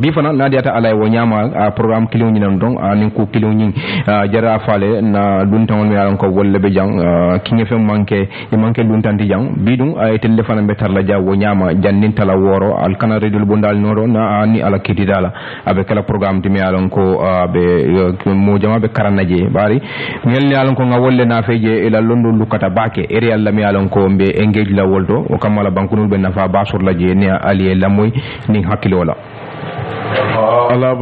bi fana na diata alay wo nyama programme kilo nyinam don nin ko kilo nyin jara fale na luntan mi yalan ko wolle be jang kinge fe manke luntan di jang bidum ay téléphone be tarla ja wo nyama jannin tala woro al kana redul bondal noro na ani ala kitidala abe kala programme mi yalan ko be mo jama be karanaje bari ngel yalan ko nga wolle na feje ila londo lukata bake ere alla mi yalan ko be engage la woldo o kamala bankunul be nafa basur la je ne ali lamoy ni hakilola Allah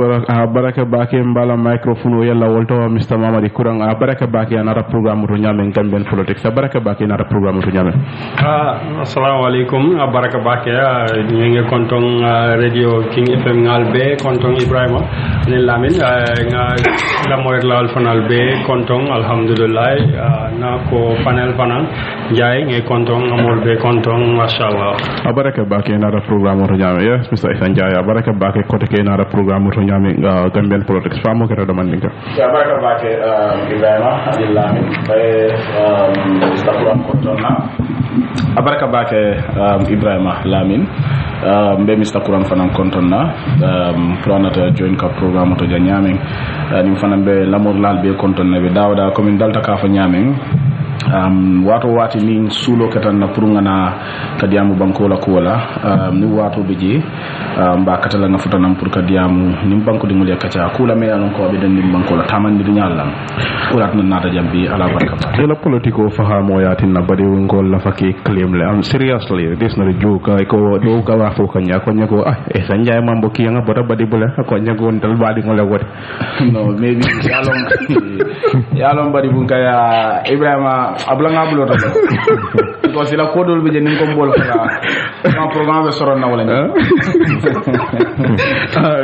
baraka bake mbala microphone yalla wolto Mr. Mamadi Kurang baraka bake anara programme to nyame Gambian politics baraka bake anara programme to nyame assalamu alaikum baraka bake ñinge kontong radio King FM ngalbe kontong Ebrima ni lamin nga la moy la fanal be kontong alhamdulillah na ko panel panel jay nge kontong amol be kontong mashallah baraka bake anara programme to nyame yes Mr. Isan Jaya baraka bake kote ke anara programme to nyame Gambian politics famo ke do mandinga ya baraka bake Ebrima ni lamin bay Instagram kontona baraka bake Ebrima lamin mbe Mr. Kuran fanan kontonna planata join ka programme to janyaming ni fanan be lamor lal be kontonna be dawda commune dalta ka fa nyaming wato wati min sulo katan na purunga na kadiamu banko la kuola ni wato beji ba katala na futanam pour kadiamu nim banko di ngule kacha kula me alon ko be den nim banko la tamandi du nyallam kulat na nata jambi ala baraka ba la politiko fahamo yatin na badi ngol la faki claim le am seriously this not a joke ko do ka wa fo kanya ko nyako sanjay mambo ki nga boda badi bula ko nyako dal badi ngole wot no maybe yalon badi bunka ya Ebrima abla nga bulo to ko sila kodol be jenin ko mbol fala ma programme be soron na wala ni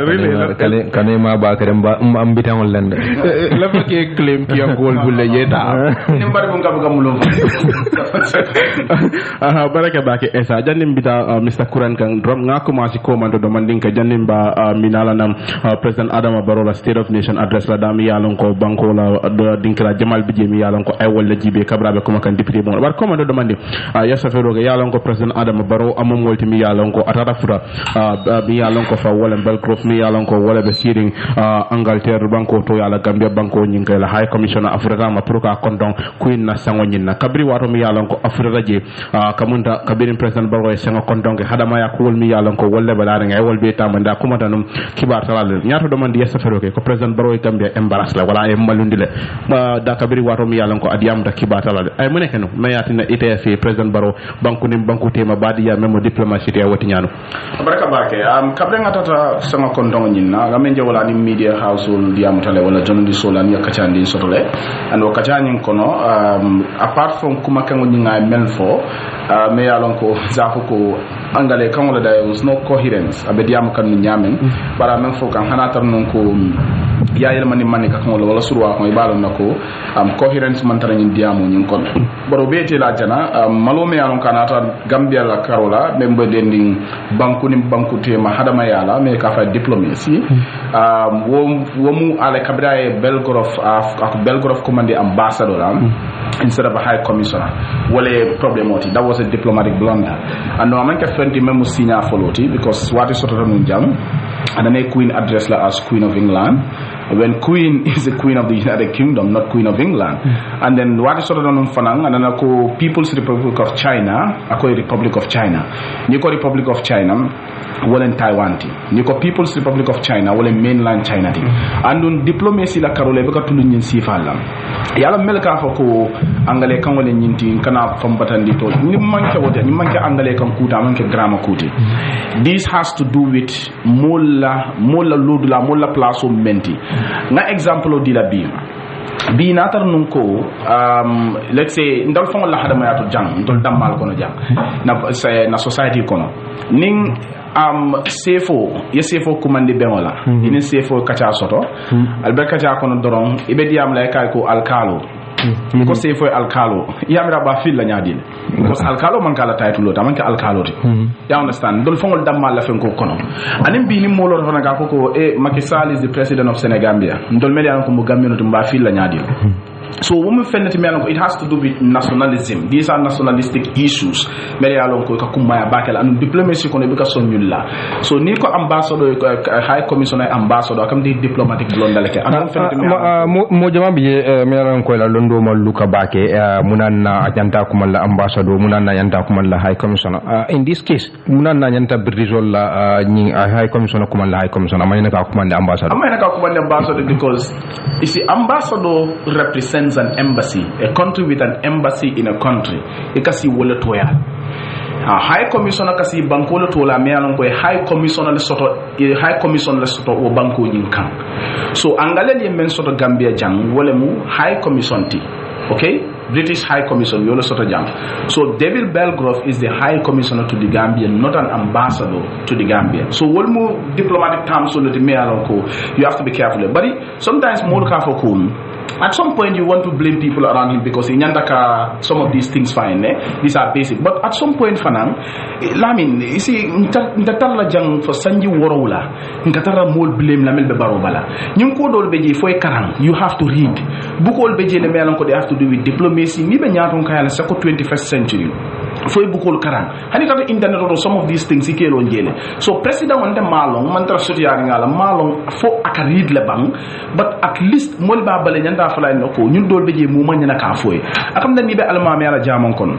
really kane ma ba kare am bitangol lende la fake claim ki am gol bulle yeta ni mbari bunka buka mulo baraka bake esa jannim bita Mr. Kuran kan drum nga commencé commando do mandin ka jannim ba minala nam president Adama Barrow State of Nation address la dami yalon ko banko la dinkra jamal bije mi yalon ko ay wala jibe kabrabe kuma kan député bon war commando demande yassa feroge yalon ko president Adama Barrow amom wolti mi yalon ko atata fura mi yalon ko fa wala belcroft mi yalon ko wala be siring Angleterre banko to yala Gambia banko nyinga la high commissioner Africa ma pour ka kondon queen na sango nyinna kabri wato mi yalon ko Africa je kamunda kabirin president Barrow e sango kondon ke hadama ya ko mi yalon ko wolle balare ngay wolbe tamanda kuma tanum kibar talal nyaato demande yassa feroge ko president Barrow e Gambia embarrass la wala e malundile da kabri wato mi yalon ko adiyam da kibatala ay mu nekk no mayatina ITF president Barrow banku nim banku tema badi ya memo diplomatie ya wati nyano baraka bake kabre ngatata sama kondongo nyinna gamen wala ni media household diam tale wala journalist solan ya kachandi sotole ando kachani kono apart from kuma kango nyinga melfo me yalon ko zafu ko angale kan wala there was no coherence abediam kan nyamen bara men fo kan hanatar non ko yaayel mani ka kan wala surwa ko ibalo nako coherence man tan nyin diamu nyin kon baro beti la jana malome yalon kanata Gambia la karola membe dending banku nim banku tema hadama yala me ka fa diplomacy womu ale kabra e Belgrove commandé ambassador instead of a high commissioner wala problem oti that was a diplomatic blunder and no man ka fendi memo signa foloti because what is sort of jam and then queen address la as Queen of England when Queen is the Queen of the United Kingdom, not Queen of England. And then what is sort of fanang and then ako People's Republic of China, ako Republic of China. Niko Republic of China, wala Taiwan ti. Niko People's Republic of China, wala mainland China ti. And diplomacy la karole beka tulun yin sifalam. Yala melka ko angale kan wala nyinti kana fambatandi to. Ni manke wote, ni manke angale kan kuta, manke grammar kuti. This has to do with mola ludula, mola plaso menti. Na example di la bi natar nun ko let's say ndal fon la hadama yato jang ndol damal kono jang na society kono ning sefo kumandi bengola ini sefo kacha soto albe kacha kono doron ibe diam la kay ko alkalo ko sefo alkalo yamira ba fil la nyaadil ko alkalo man kala taytulo ta man ka alkalo ti you understand dol fongol dammal la fen ko kono anim bi ni molo fana ga ko Macky Sall is the president of Senegambia ndol meli an ko mo gambino to ba fil la nyaadil So when we find it has to do with nationalism. These are nationalistic issues. Many along ko kumaya bakel and diplomacy kono bika sonnyulla. So ni ko ambassador high commissioner ambassador kam di diplomatic blondaleke. Mo jama biye me alon ko la londo maluka bake munanna ajanta kumalla ambassador munanna yanta kumalla high commissioner. In this case munanna yanta brizol la ni high commissioner kumalla high commissioner amayna ka kumanda ambassador. Amayna ka kumanda ambassador because you see ambassador represents an embassy, a country with an embassy in a country. Ikasi wole toya. High commissioner kasi banko le tola me alon ko high commissioner le soto o banko nyinkan. So angale li men soto Gambia jang wole mu high commission ti. Okay? British High Commission, Yolo Soto Jam. So David Belgrove is the High Commissioner to the Gambia, not an ambassador to the Gambia. So what more diplomatic terms so that you have to be careful. But sometimes more careful. At some point you want to blame people around him because in Yandaka some of these things fine, these are basic. But at some point fanang, lamin, you see, ntatala jang for sanji worola, ntatala more blame lamel be barobala. Nyum ko dol beje foy karang, you have to read. Book all beje le melan ko they have to do with diplomacy. Ni be nyaton kayala sako 21st century. Foy bukol karang. Hani tata internet or some of these things ikelo njele. So president wante malong, mantra sotiyari ngala malong fo aka read le bang, but at least mol ba bale nyanda fala noko ñun dol beje mu man na ka foy akam na ni be alma me ala jamon kon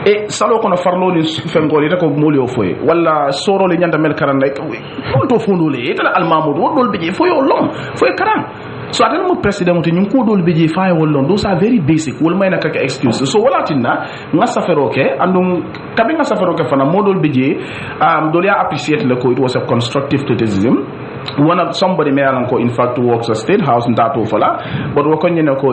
e salo kono farlo ni fengol ita ko moli o foy wala soro le nyanda mel karan like on to fondole ita alma mo dol beje foy o long foy karan. So atal mo president ñun ko dol beje fay wollon those are very basic wol may nakaka excuse so wala tinna nga saferoke andum kabi nga saferoke fana modol beje dol ya appreciate le ko it was a constructive criticism. One of somebody may in fact works at State House in that ofala, but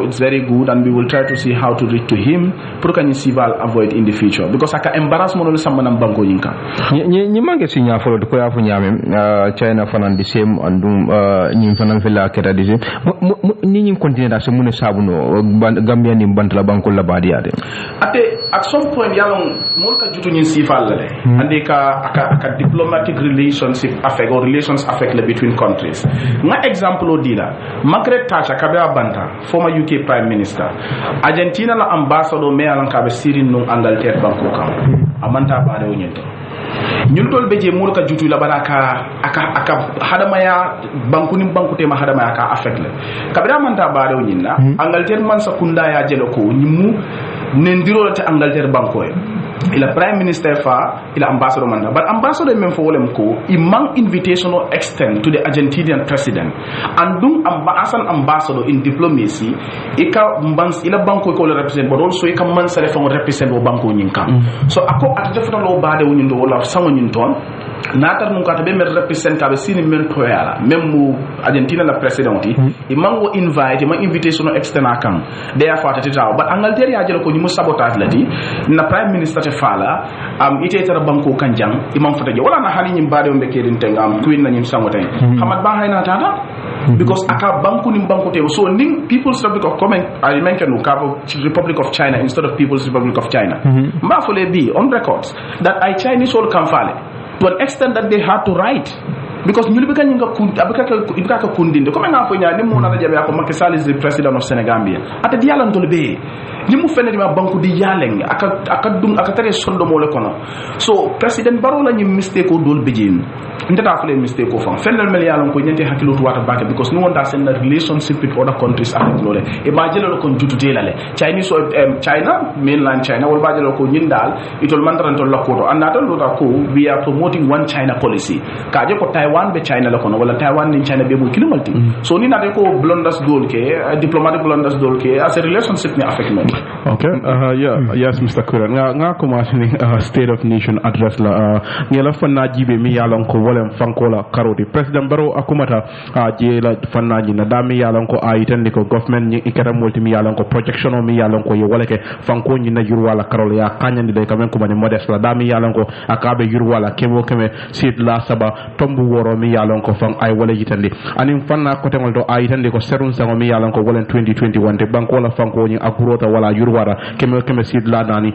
it's very good and we will try to see how to reach to him. Avoid in the future because I can embarrass more someone and bango yinka. Ni mange sinya follow the koya fu nyame China fanan the same and ni fanan fela keta the same ni continue da se mune sabuno Gambia ni bantala banko la badiade. At some point yalong molka jutu ni sifal le ande ka diplomatic relationship affect or relations affect le between countries. Nga example odila Margaret Thatcher kabe abanta former UK Prime Minister Argentina la ambassador me alan kabe sirin nung Angleterre banko kam amanta baade wonyento ñun tol beje mo ka jutu la baraka aka hadamaya banku nim banku tema hadamaya ka affect le kabe amanta baade wonyinna Angleterre man sa kunda ya jelo ko ñimu nendiro ta Angleterre banko ila prime minister fa ila ambassador manda but ambassador men fo wolem ko imang invitation or extend to the Argentinian president and dum ambassador in diplomacy ika mbans ila banko ko represent but also ika man sale fo represent o banko nyinka so ako atata fota lo baade wonindo wala sango nyin ton natar mun kata be mer represent ka be sini men to yala même mu Argentina la president imang wo invite imang invitation or extend akam there for atata but Angleterre ya jelo ko ni mu sabotage lati na prime minister fala ite tara banko kanjang imam fata je wala na hali nyim baade on be kedin tengam queen na nyim sangotay hamad ba hayna tata because aka banko nim banko te so ning People's Republic of Comment I mentioned Republic of China instead of People's Republic of China ma fole be on records that I Chinese all can fale to an extent that they had to write because ñu libe kany nga abaka kundinde comme nga fo ñani mo na jabe ko Macky Sall is the president of Senegambia ata dialan to be ni mu fenati ma banku di yaleng aka tare sondo mo le kono so president Barrow la ñu mistake ko dol bejin ndata fele mistake ko fam fenal mel yalon ko ñente hakilo to wata bake because no wonta send a relationship with other countries avec lole e ba jelo ko jutu delale Chinese China mainland China wol ba jelo ko ñindal itol mantaran to lakoto andata lo ta ko we are promoting one China policy ka je ko Taiwan be China la kono wala Taiwan ni China be mo kilimalti so ni na de ko blunders dol ke diplomatic blunders dol ke as a relationship ni affect me. Okay, yes, Mr. Kuran. Nga kumashini State of Nation address la ngela fanna jibe mi yalon ko wolem fankola karodi. President Barrow akumata je la fanna ji na dami yalon ko ayitandi ko government ni ikata multi mi yalon ko projection mi yalon ko yo woleke fanko ni na yurwala karol ya kanyandi de kamen ko bani modest la dami yalon ko akabe yurwala kemo keme sit la saba tombu woro mi yalon ko fan ay wala yitande anin fanna ko tengol do ay yitande ko serun sango mi yalon ko wala 2021 te banko la fanko ni akurota wala yurwara keme sidla nani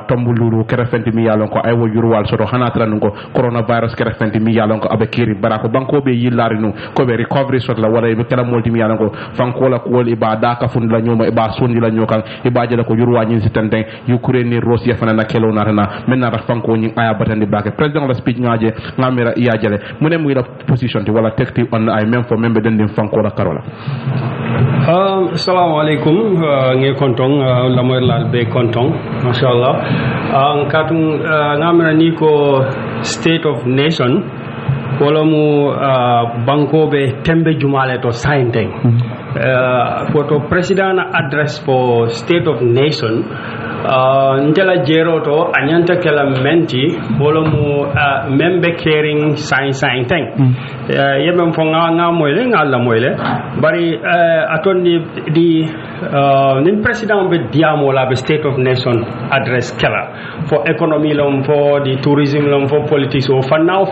tombululu kerefenti mi yalon ko ay wo yurwal soto hanatra ko coronavirus kerefenti mi yalon ko abekiri barako banko be yillari no ko be recovery sot la wala be kala molti mi yalon ko fanko la ko iba daka fund la nyoma iba sondi la nyokan iba jela ko yurwa nyin sitande yukureni rosia fana na kelo narana menna ra fanko ni aya batandi bake president la speech ngaje ngamira iya jele mune mu ila position ti wala tekti on ay même fo membe den fanko la karola assalamu alaikum nge kontong la moy lal be kontong mashallah katung ngamira ni ko state of nation wala mu banko be tembe jumale to sainteng photo president address for state of nation njala jero to anyanta kala menti wala mu membe caring sign thing yebem fo nga moyle ngalla moyle bari atondi di nin president be diamo la be state of nation address kala for economy lom for the tourism lom for politics o fanna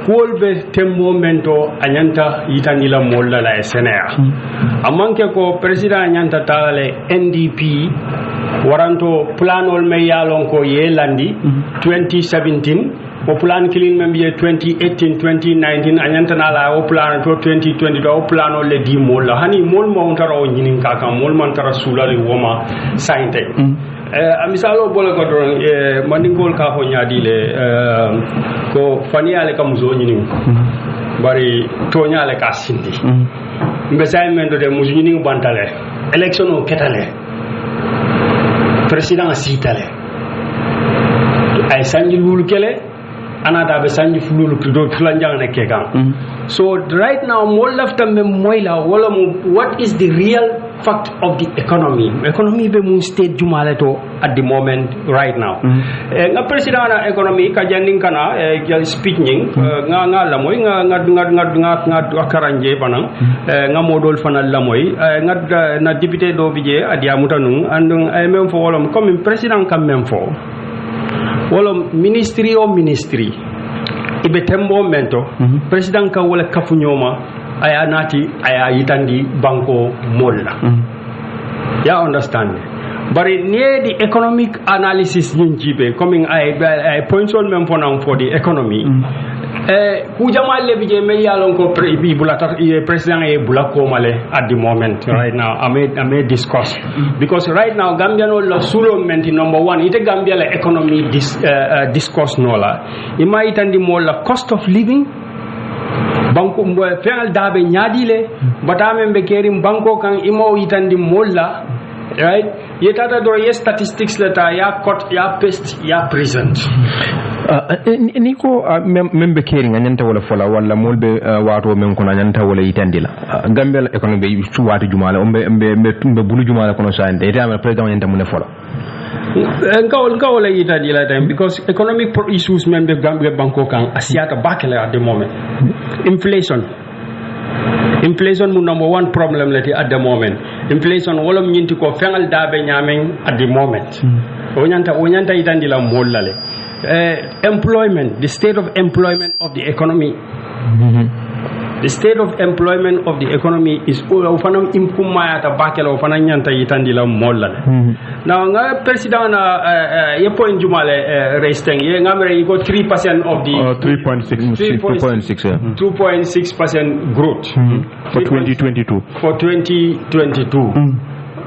kolbe tembo mento anyanta yitanila molla la senea amanke ko president anyanta tale NDP waranto planol me yalon ko yelandi 2017 o plan kilin membe 2018 2019 anyanta nala o plan to 2020 o plano le di molla hani mol mo tara o nyinin kaka mol man tara sulali woma sainte misalo bole ko don mandingol ka ko nyaadile ko faniale kam zo nyini bari to nyaale ka sindi mbesay men do de musu nyini bantale election o ketale president sitale ay sanji lulu kele anada be sanji fululu do flanjang ne kegan so right now mo lafta me moyla wala what is the real fact of the economy be mun state jumale to at the moment right now nga president na economy ka janding kana speaking nga la moy nga karanje banang nga modol fanal la moy nga na député do bije adia mutanung andung ay même fo wolom comme president kam même fo wolom ministry ibe tembo mento president ka wala kafunyoma aya nati aya yitandi banko molla ya understand bari near the economic analysis nyinjibe coming I points on mem for the economy ku jamal le bije me yalon ko president e bulako male at the moment right now I may discuss because right now Gambia no la sulo menti number 1 ite Gambia la economy discuss no la ima itandi mo la cost of living banko mbo feal dabe nyaadile batame be kerim banko kan imo itandi molla right yetata do yes statistics leta ya court ya pest ya present niko membe caring anyanta wala fola wala molbe wato men kono anyanta wala yitandila gambel economy be wato jumala mbe bulu jumala kono sande etama president anyanta mune fola wala yitandila time because economic issues membe Gambia banko kan asiata bakela at the moment inflation mu number 1 problem lati at the moment inflation wala nyinti ko fengal dabe nyamen at the moment onyanta yitandila mollale employment, the state of employment of the economy. The state of employment of the economy is ufanam impumaya ta bakela ufana nyanta yitandila molla. Now nga president ye point jumale resteng ye ngamere go 3% of the 2.6% growth for 2022. For 2022.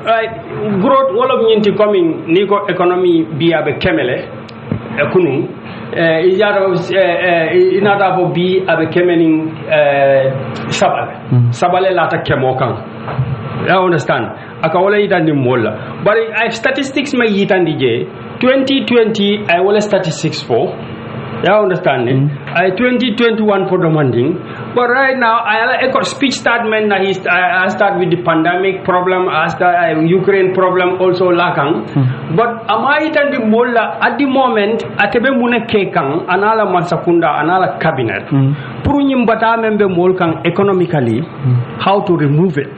Right, growth all of nyinti coming niko economy biya be kemele kunun inata bo bi abe kemening sabale lata kemokan I understand aka wala yitandi molla bari statistics may yitandi je 2020 I wala statistics for you understand it? 2021 for demanding, but right now I speech statement. I start with the pandemic problem, as the Ukraine problem also lakang. But am I the molla at the moment? Atebe mune kekang anala masakunda anala cabinet. Purunyim bata membe molkang economically how to remove it.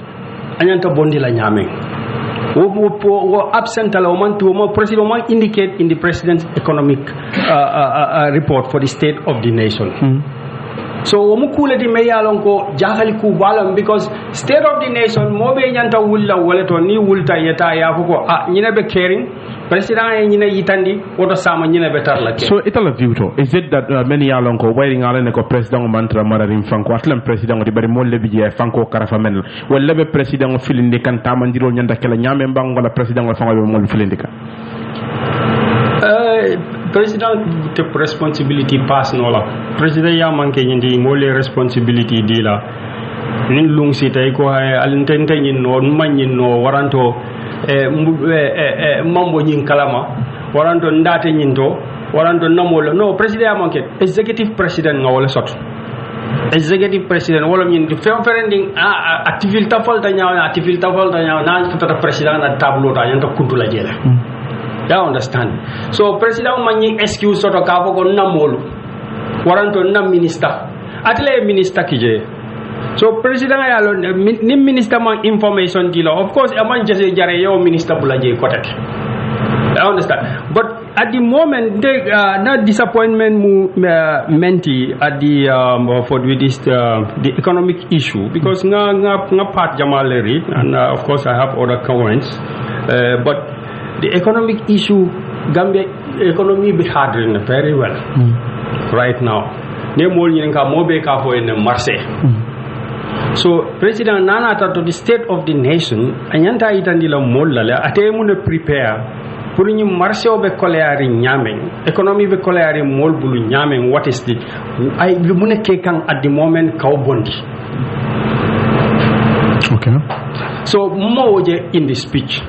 Anyanta bondi la nyame. Absent president indicate in the president's economic report for the state of the nation. So omu kuleti me yalon ko jahali ku balam because state of the nation mo be nyanta wulla wala to ni wulta yeta ya ko nyina be caring president e nyina yitandi oto sama nyina be tarla ke. So itala view to is it that many yalon ko waiting ala ne ko president mantra mararin fanko atlam president di bari mo lebi je fanko karafa men wala be president filinde kan tamandiro nyanda kala nyame mbang wala president fango be mo filinde ka. President take responsibility pass no la president ya manke nyindi mole responsibility di la nin lung si tay ko hay alintente nyin no manyin no waranto mambo nyin kalama waranto ndate nyin to waranto namolo no president ya manke executive president ngawole sot executive president wala nyin di ferending activil tafal ta nyaaw na futata president na tableau ta nyanta kuntula jela. You understand? So president mani excuse soto ka ko namolu waranto nam minister atle minister kije. So president ya lo ni minister man information dilo of course aman jese jare yo minister bulaje kotek. You understand? But at the moment that disappointment menti at the for this the economic issue because nga part jamaleri and of course I have other comments but the economic issue, Gambia economy be harder very well right now. Ne mol nyinga mobe ka fo en Marseille. So President Nana to the state of the nation anyanta itandi la mol la ate mun prepare pour ñu Marseille be koleari nyameng economy be koleari mol bulu nyameng what is the ay lu mun ke kan at the moment kaw bondi. Okay. So mo woje in the speech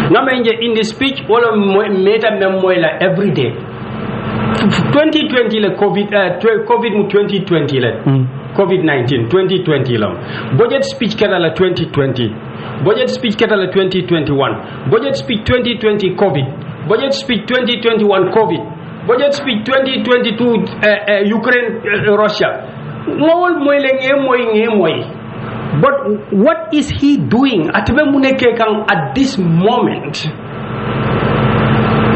Namenje in the speech wala meta memoila every day 2020 le covid mu 2020 le covid-19 2020 la budget speech kala la 2020 budget speech kala la 2021 budget speech 2020 covid budget speech 2021 covid budget speech 2022 Ukraine Russia ngol moyle ngemoy. But what is he doing at this moment?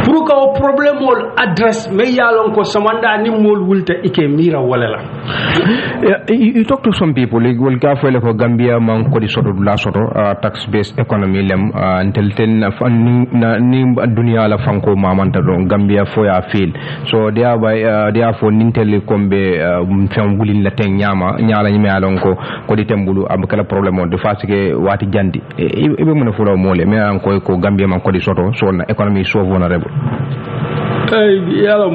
Puruka o problem ol address me yalon ko samanda ni mol wulta ike mira wala. You talk to some people like will ka fele ko Gambia man ko di soto la soto tax based economy lem until ten na ni dunia la fanko mamanta do Gambia fo ya feel so therefore nintel kombe fam wulin la ten nyama nyala nyime alon ko di tembulu am kala problem on de fasike wati jandi e be mun fulo mole me an ko Gambia man ko di soto so na economy so vulnerable. Yala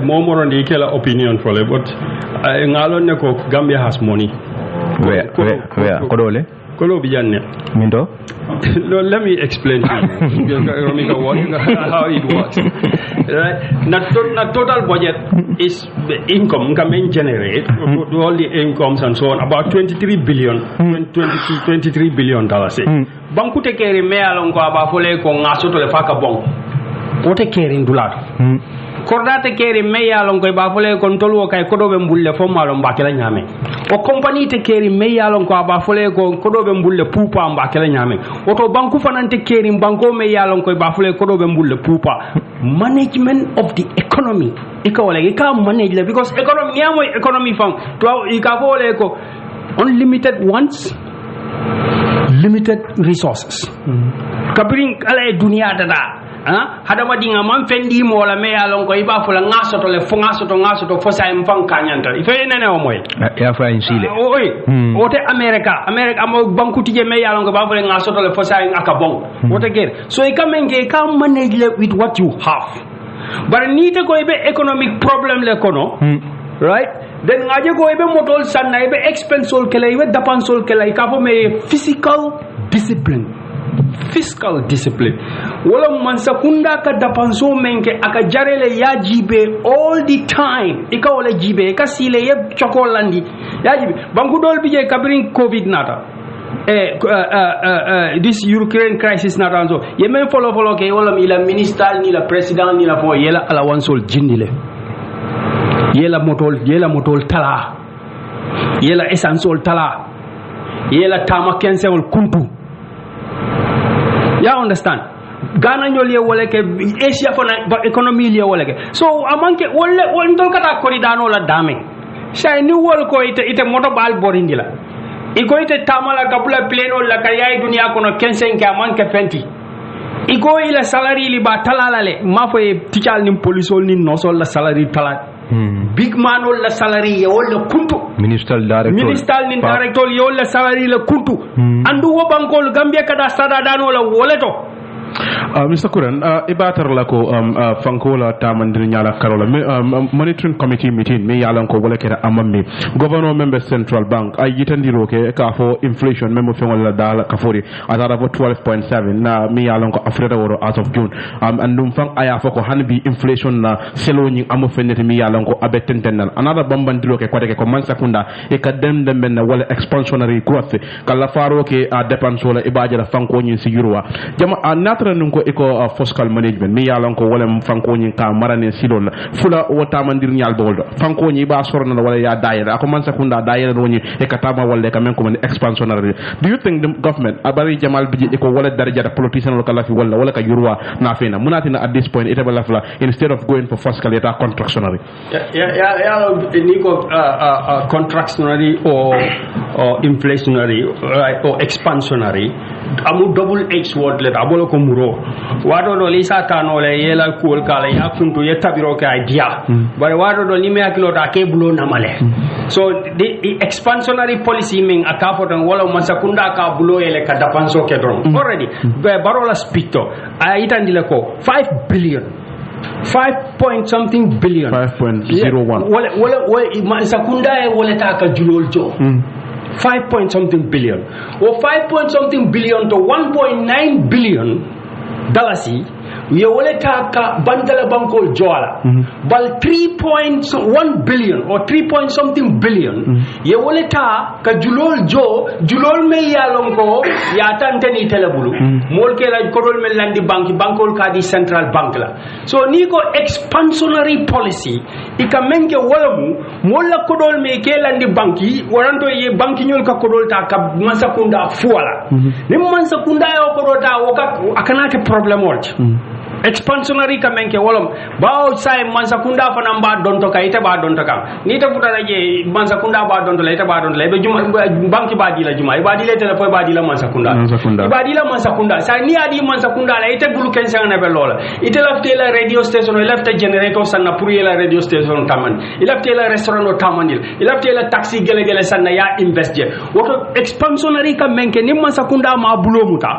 more ndi kela opinion for le but ngalon ne ko Gambia has money. Where kodole kolo bijanne mindo. Let me explain to you how it works. Right? Not total budget is the income can generate all the incomes and so on about 23 billion $23 billion. Banku te kere me alon ko aba fole ko ngaso to le faka bon. Wote kere ndulato. Kordate kere me yalon ko ba fole ko tolwo kay kodobe mbulle fo malon bakela nyame. O company te kere me yalon ko ba fole ko kodobe mbulle pupa bakela nyame. Oto banku fanante kere banko me yalon ko ba fole kodobe mbulle pupa. Management of the economy. Ikawole ka manage because economy yamo economy fam to ikafole ko unlimited wants limited resources. Kabring ala dunia dada. Hada madinga man fendi mo la me alon ko iba fula ngaso to le ngaso to fosa mfan kanyanta ife nene o moy ya fa insile ote America mo banku tije me alon ko ba fula ngaso to le fosa aka bon wote ger so e kamenge ka manage with what you have but nite ko ibe economic problem le kono right then ngaje ko ibe motol sanna ibe expensol kele ibe dapansol kele ka fo me physical discipline wala man sakunda ka dapanso menke aka jarele ya jibe all the time ika wala jibe ka sile ye chokolandi ya jibe bangu dol bije kabrin covid nata this Ukraine crisis nata so ye men follow ke wala ila minister ni la president ni la fo yela ala wansol jindile yela motol tala yela essential tala yela tama kensewol kuntu. You understand? Ghana nyoli wole ke Asia fona economy li wole ke so amanke wole ndol kata koridano la dame say ni wol ko ite moto bal borindi la iko ite tamala kabula pleno la kayai dunia kono 15 ka manke fenti iko ila salary li ba talala le ma fo tical nim polisol ni nosol la salary talat big man la salary ye wala kuntu minister ni director ye wala salary la kuntu andu wo bankol gambia kada sada dano la woleto Mr. Kuran, ibatar la ko fankola tamandir nyala karola monitoring committee meeting me yalan ko wala kera amammi governor member central bank ay yitandiro ke ka fo inflation memo fengol la dal ka fori atara fo 12.7 na me yalan ko afrika woro as of june andum fang aya fo ko hanbi inflation na seloni amo fenete me yalan ko abe tentenal another bambandiro ke kodeke ko man sakunda e ka dem ben wala expansionary growth kala faro ke dépense wala ibaja la fanko nyin si yurwa jama nun ko iko fiscal management mi yalan ko wala fanko nyi ka marane silol fula o tamandir nyal boldo fanko nyi ba sorna wala ya daira ko man sakunda daira woni e ka tama wala ka men ko man expansionary do you think the government abari jamal biji iko wala daraja da politician wala fi wala ka yurwa na fena munatina at this point it bala fla instead of going for fiscal eta contractionary ya ni ko contractionary or inflationary or expansionary amu double edged sword le abolo ko muro wado do lisa tano le yela kuol kala ya funtu yetabiro ka idea bare wado do lime akilo da ke bulo namale so the expansionary policy mean akafo tan wala masakunda ka bulo ele ka dapanso ke don already barola spito aitandile ko 5 billion 5 point something billion 5.01 wala masakunda e wala ta ka julol jo 5 point something billion or 5 point something billion to 1.9 billion dollars ye woleta ka bandala bankol joala bal 3.1 billion or 3 point something billion ye woleta ka julol me yalon ko ya tanteni telebulu mol ke la kodol me landi bankol ka di central bank la so ni ko expansionary policy ikamenke wolamu molla kodol me ke landi banki waranto ye banki nyol ka kodol ta ka mansakunda fuala ni mansakunda yo kodota woka akana ke problem wort expansionary kamenke wolom bawo sai mansakunda fana mba donto ka ite ba donto kam ni te futara je mansakunda ba donto la ite ba donto la be juma banki ba dila juma ba dila telefon ba dila mansakunda ba dila mansakunda sa ni adi mansakunda la ite bulu ken sanga be lola ite lafte la radio station lafte generator sanna pour la radio station taman lafte la restaurant tamanil lafte la taxi gele sanna ya invest je woto expansionary kamenke ni mansakunda ma bulo muta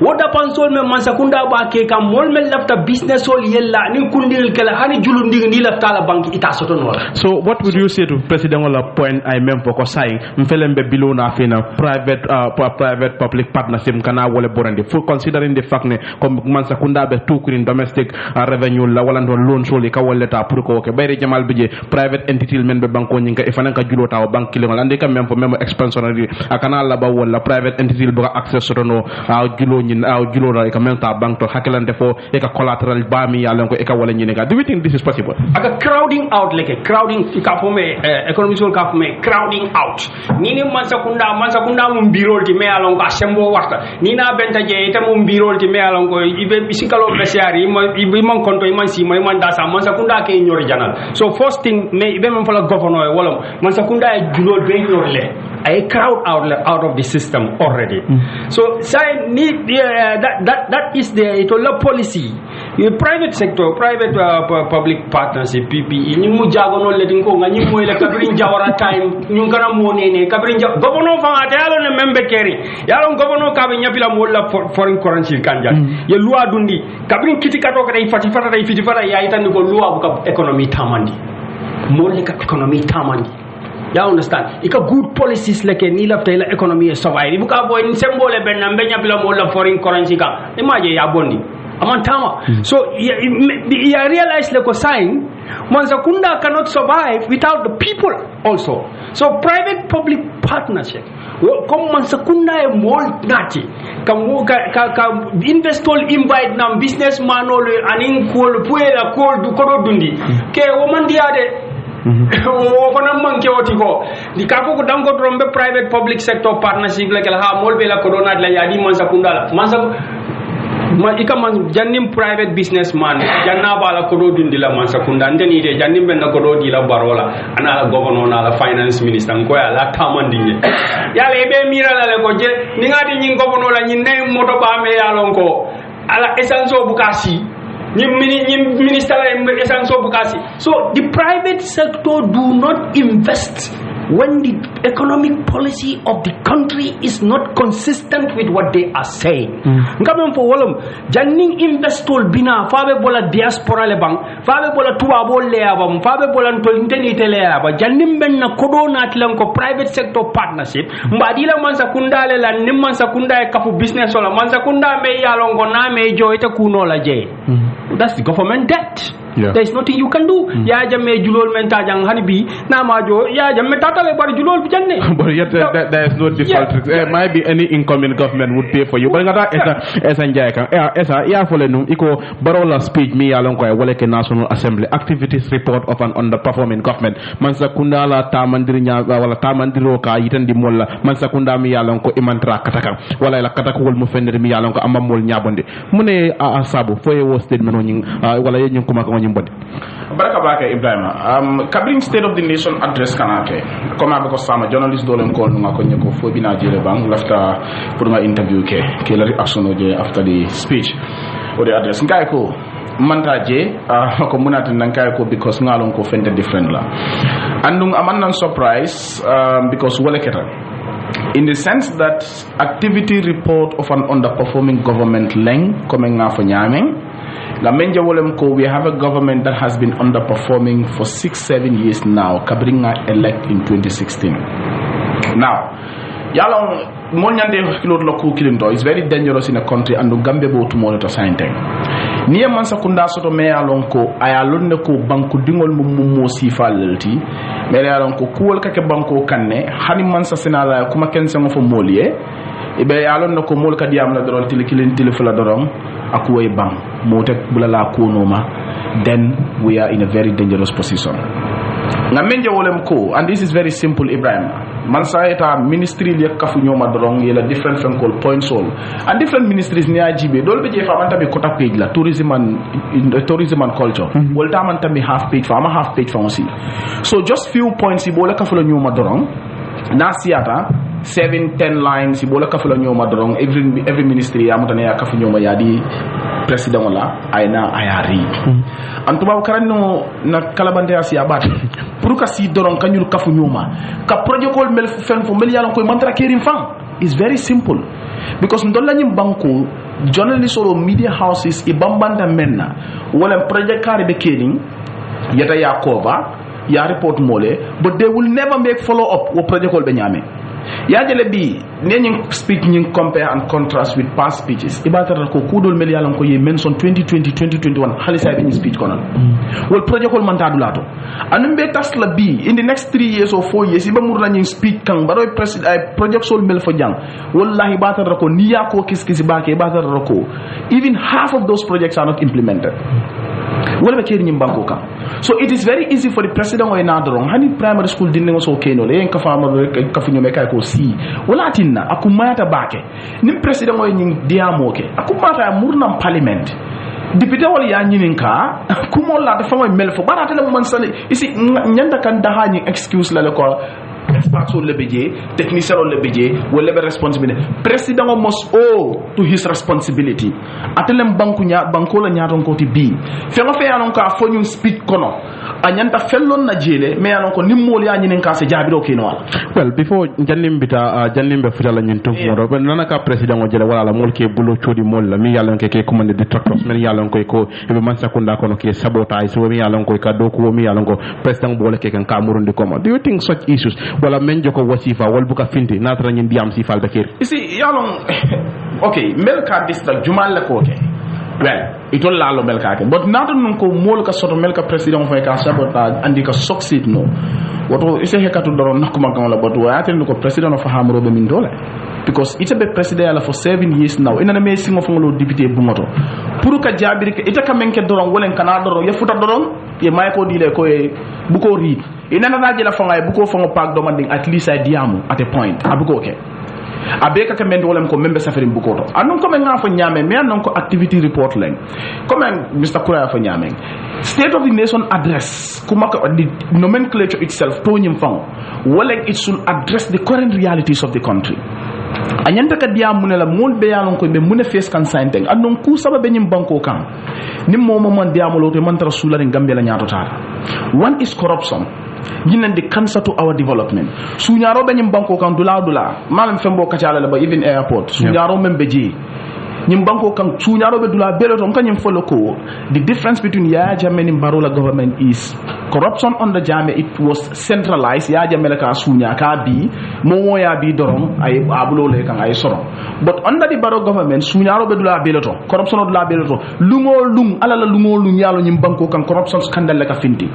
woda pansol me mansakunda ba ke kam mol mel ta business all yella ni kundil kala hani julundi ni lafta la bank ita soto no so what would you say to president wala point I mempo ko say mfelembe below na fina private public partnership kana wala borandi for considering the fact ne comme man sakunda be to kurin domestic revenue la wala don loan so le ka wala ta pour ko ke bayre jamal bije private entity men be banko nyinga ifana ka julo ta bank kilon ande kam mempo memo expansionary akana la ba wala private entity bu access to no julo nyin julo ra ka mem ta bank to hakilante fo e ka collateral bami yalla ko e ka wala nyine ga do you think this is possible aga crowding out like a crowding ka fo me economic ka fo me crowding out ni man sakunda mum birol ti me alon ko sembo warta ni na benta je ite mum birol ti me alon ko ibe bisikalo besiari ibe man konto man si man dasa man sakunda ke nyori janal so first thing me ibe man fala governor wala man sakunda e julol be nyorle I crowd out of the system already so say need that is the itola policy private sector private public partnership PPE ni mu jagono le dinko nga ni moy le kabrin jawara time ñu kana mo nene kabrin governor fa ata yalo ne membe keri yalo governor ka be nyapila mo la foreign currency kanja ye loi dundi kabrin kitikato ka dai fati fata ya itani ko loi bu ka economy tamandi mo le ka economy tamandi you understand ika good policies like ni lafta ila economy e survive bu ka boy sembole ben na be nyapila mo la foreign currency ka imaje ya bondi amantama so you realize like a sign Mansakunda cannot survive without the people also so private public partnership comme Mansakunda e mol nati ka investor invite nam businessman ol anin kol puela kol du kodo dundi ke wo mandiade o fana manke oti ko di ka ko dango drombe private public sector partnership like ha mol be la corona la yadi Mansakunda la ma ikaman jannim private businessman janna bala ko do dindila man sakunda ndeni de jannim ben ko do dila barola ana la governor na la finance minister ko ya la tamandinge yalla e be mira la ko je ni ngadi nyi governor la nyi ne moto ba me yalon ko ala essence bukasi nyi minister la essence bukasi. So the private sector do not invest when the economic policy of the country is not consistent with what they are saying. Ngam fo wolum janning investor bina fabe bola diaspora le bang fabe bola tuwa bol le abam fabe bola to inteni tele aba jannim ben na kodo na atlan ko private sector partnership mbadila man sakunda le la nim man sakunda e kafu business wala man sakunda me yalon ko na me joyta kuno la je. That's the government debt. Yeah. There is nothing you can do. Ya jamme julol menta jang hanibi na majo ya jamme tatale bar julol bi janne. But yet there is no default. There might be any incoming government would pay for you. But ngata esa njay kan esa ya fole num iko barola speech mi yalon ko wala ke National Assembly activities report of an underperforming government. Man sakunda la tamandiri nya wala tamandiro ka yitandi molla man sakunda mi yalon ko imantra kataka wala la kataka wol mu fenir mi yalon ko amam mol nyabonde mune asabu foye wo statement on wala yen ko mako baraka bake Ibrima kabring state of the nation address kanake koma be ko sama journalist dolen ko nga ko nyako fo bina jere bang lafta pour nga interview ke la reaction oje after the speech o the address ngay ko manta je ko munata nan kay ko because ngalon ko fente different la andung aman nan surprise because wala keta in the sense that activity report of an underperforming government leng coming nga fo nyameng la menja wolem ko we have a government that has been underperforming for 6-7 years now kabringa elect in 2016 now yalong mon nyande kilot lo ko kilinto is very dangerous in a country and gambe bo to monitor scienteng niya man sakunda soto me yalong ko ayalon ne ko banku dingol mo sifalti me yalong ko kuwol kake banko kanne hani man sa senala kuma ken sango fo molie ibe yalon ne ko mol ka diam la doron tilikilin tilifula doron akuway bang motek bulala konoma then we are in a very dangerous position nga menje wolem ko and this is very simple Ibrahim man sa eta ministry le kafu nyoma drong yela different call points all and different ministries ni ajibe dol be je fa man tabi kota page la tourism and culture wol ta man tabi half page fa ma half page fa aussi so just few points ibola kafu nyoma drong na siata 7-10 lines ibola kafu nyoma drong every ministry amutane ya kafu nyoma yadi president wala ayna ayari antuma karanno na kalabande asiya bat pour ka si doron kanyul kafu nyoma ka protocol mel fen fo mel yalon koy mantra kerim fan is very simple because ndolla nyim banko journalists or media houses e bambanda menna wala project kare be kening yata ya cover ya report mole but they will never make follow up wo protocol be nyame yajele bi neñing speak ñing compare and contrast with past speeches ibatara ko kudol mel yalan ko ye mention 2020 2021 halisa be speech kono wol project kol manta dulato anum be tasla bi in the next 3 years or 4 years iba murna ñing speech kan baroy president ay project sol mel fo jang wallahi batara ko niya ko kiskisi bake batara ko even half of those projects are not implemented wala be keri ñim banko kan so it is very easy for the president o na dorong hani primary school dinne so keno le en ka fama ka fu ñome kay ko si wala tinna akumata bake nim president o ñing diamoke akumata murnam parliament député wala ya ñinin ka kumo la da fama mel fo barata le man sale isi ñanda kan da ha ñi excuse la le ko experts le beje technician le beje wala be responsibility president must owe to his responsibility atelem banko la ñaaton ko ti bi fe nga fe yanon ka fo ñu speak kono anyanta fellon na jele me yanon ko nimmol ya ñinen ka se jabiro kino wala well before jannim bita jannim be futala ñin to mo do nana ka president o jele wala la mol ke bulo chodi mol la mi yalon ke commande de tractors men yalon ko e be man sakunda kono ke sabotage so mi yalon ko ka do ko mi yalon ko president bo le ke kan ka murundi ko do you think such issues wala men joko wasifa wal buka finti natra ñin diam si fal bakir isi yalon okay melka district jumal la ko ke well itol la lo melka ke but nata nun ko mol ka soto melka president fay ka sabotage andi ka succeed no woto ise hekatu doron nakuma kan la but wayaten ko president of hamro be min dole because ita be president la for 7 years now ina me singo fongolo député bu moto pour ka jabiri ke ita ka menke doron wolen kana doron ya futa doron ye may ko dile ko e bu ko ri ina na jela fonga bu ko fongo pak domanding at least I diamu at a point abuko ke abeka ka mende wolem ko membe safari bukoto anon ko men ngafo nyame me anon ko activity report len comme Mr. Kuraya fo nyame State of the Nation address kuma ko the nomenclature itself to nyim fang wala it should address the current realities of the country anyanta ka dia munela mol be yalon ko be mune face kan sainteng anon ku sababe nyim banko kan nim momo man dia mo lote man tara sulare Gambia la nyaato tara one is corruption yinan the cancer to our development suñaro be nyim banko kan dula malam fembo kacala la ba even airport suñaro membe ji nyim banko kan suñaro be dula beloto kan nyim folo ko the difference between ya Jammeh and Barola government is corruption under Jammeh it was centralized ya Jammeh ka suña ka bi mo ya bi dorom ay abulo le kan ay soro but under the Barrow government suñaro be dula beloto corruption dula beloto lung alala lung yalo nyim banko kan corruption scandal la ka finti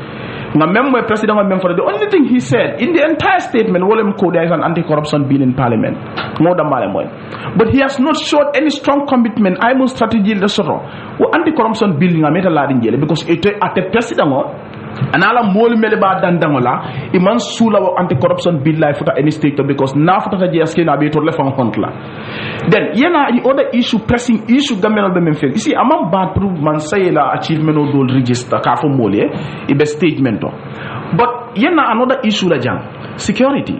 nga même moy president même for the only thing he said in the entire statement wolem ko there is an anti-corruption bill in parliament mo damale moy but he has not showed any strong commitment I must strategy the soro o anti-corruption bill nga meta la dinjele because it at the president anala mol mele ba dandangola iman sula wa anti-corruption bill la futa any state because na futa ta jeske na be to le fon compte la then yena the other issue pressing issue gamelo be men fel ici amam bad proof man say la achievement o do register ka fo molé ibe statement but yena another issue la jang security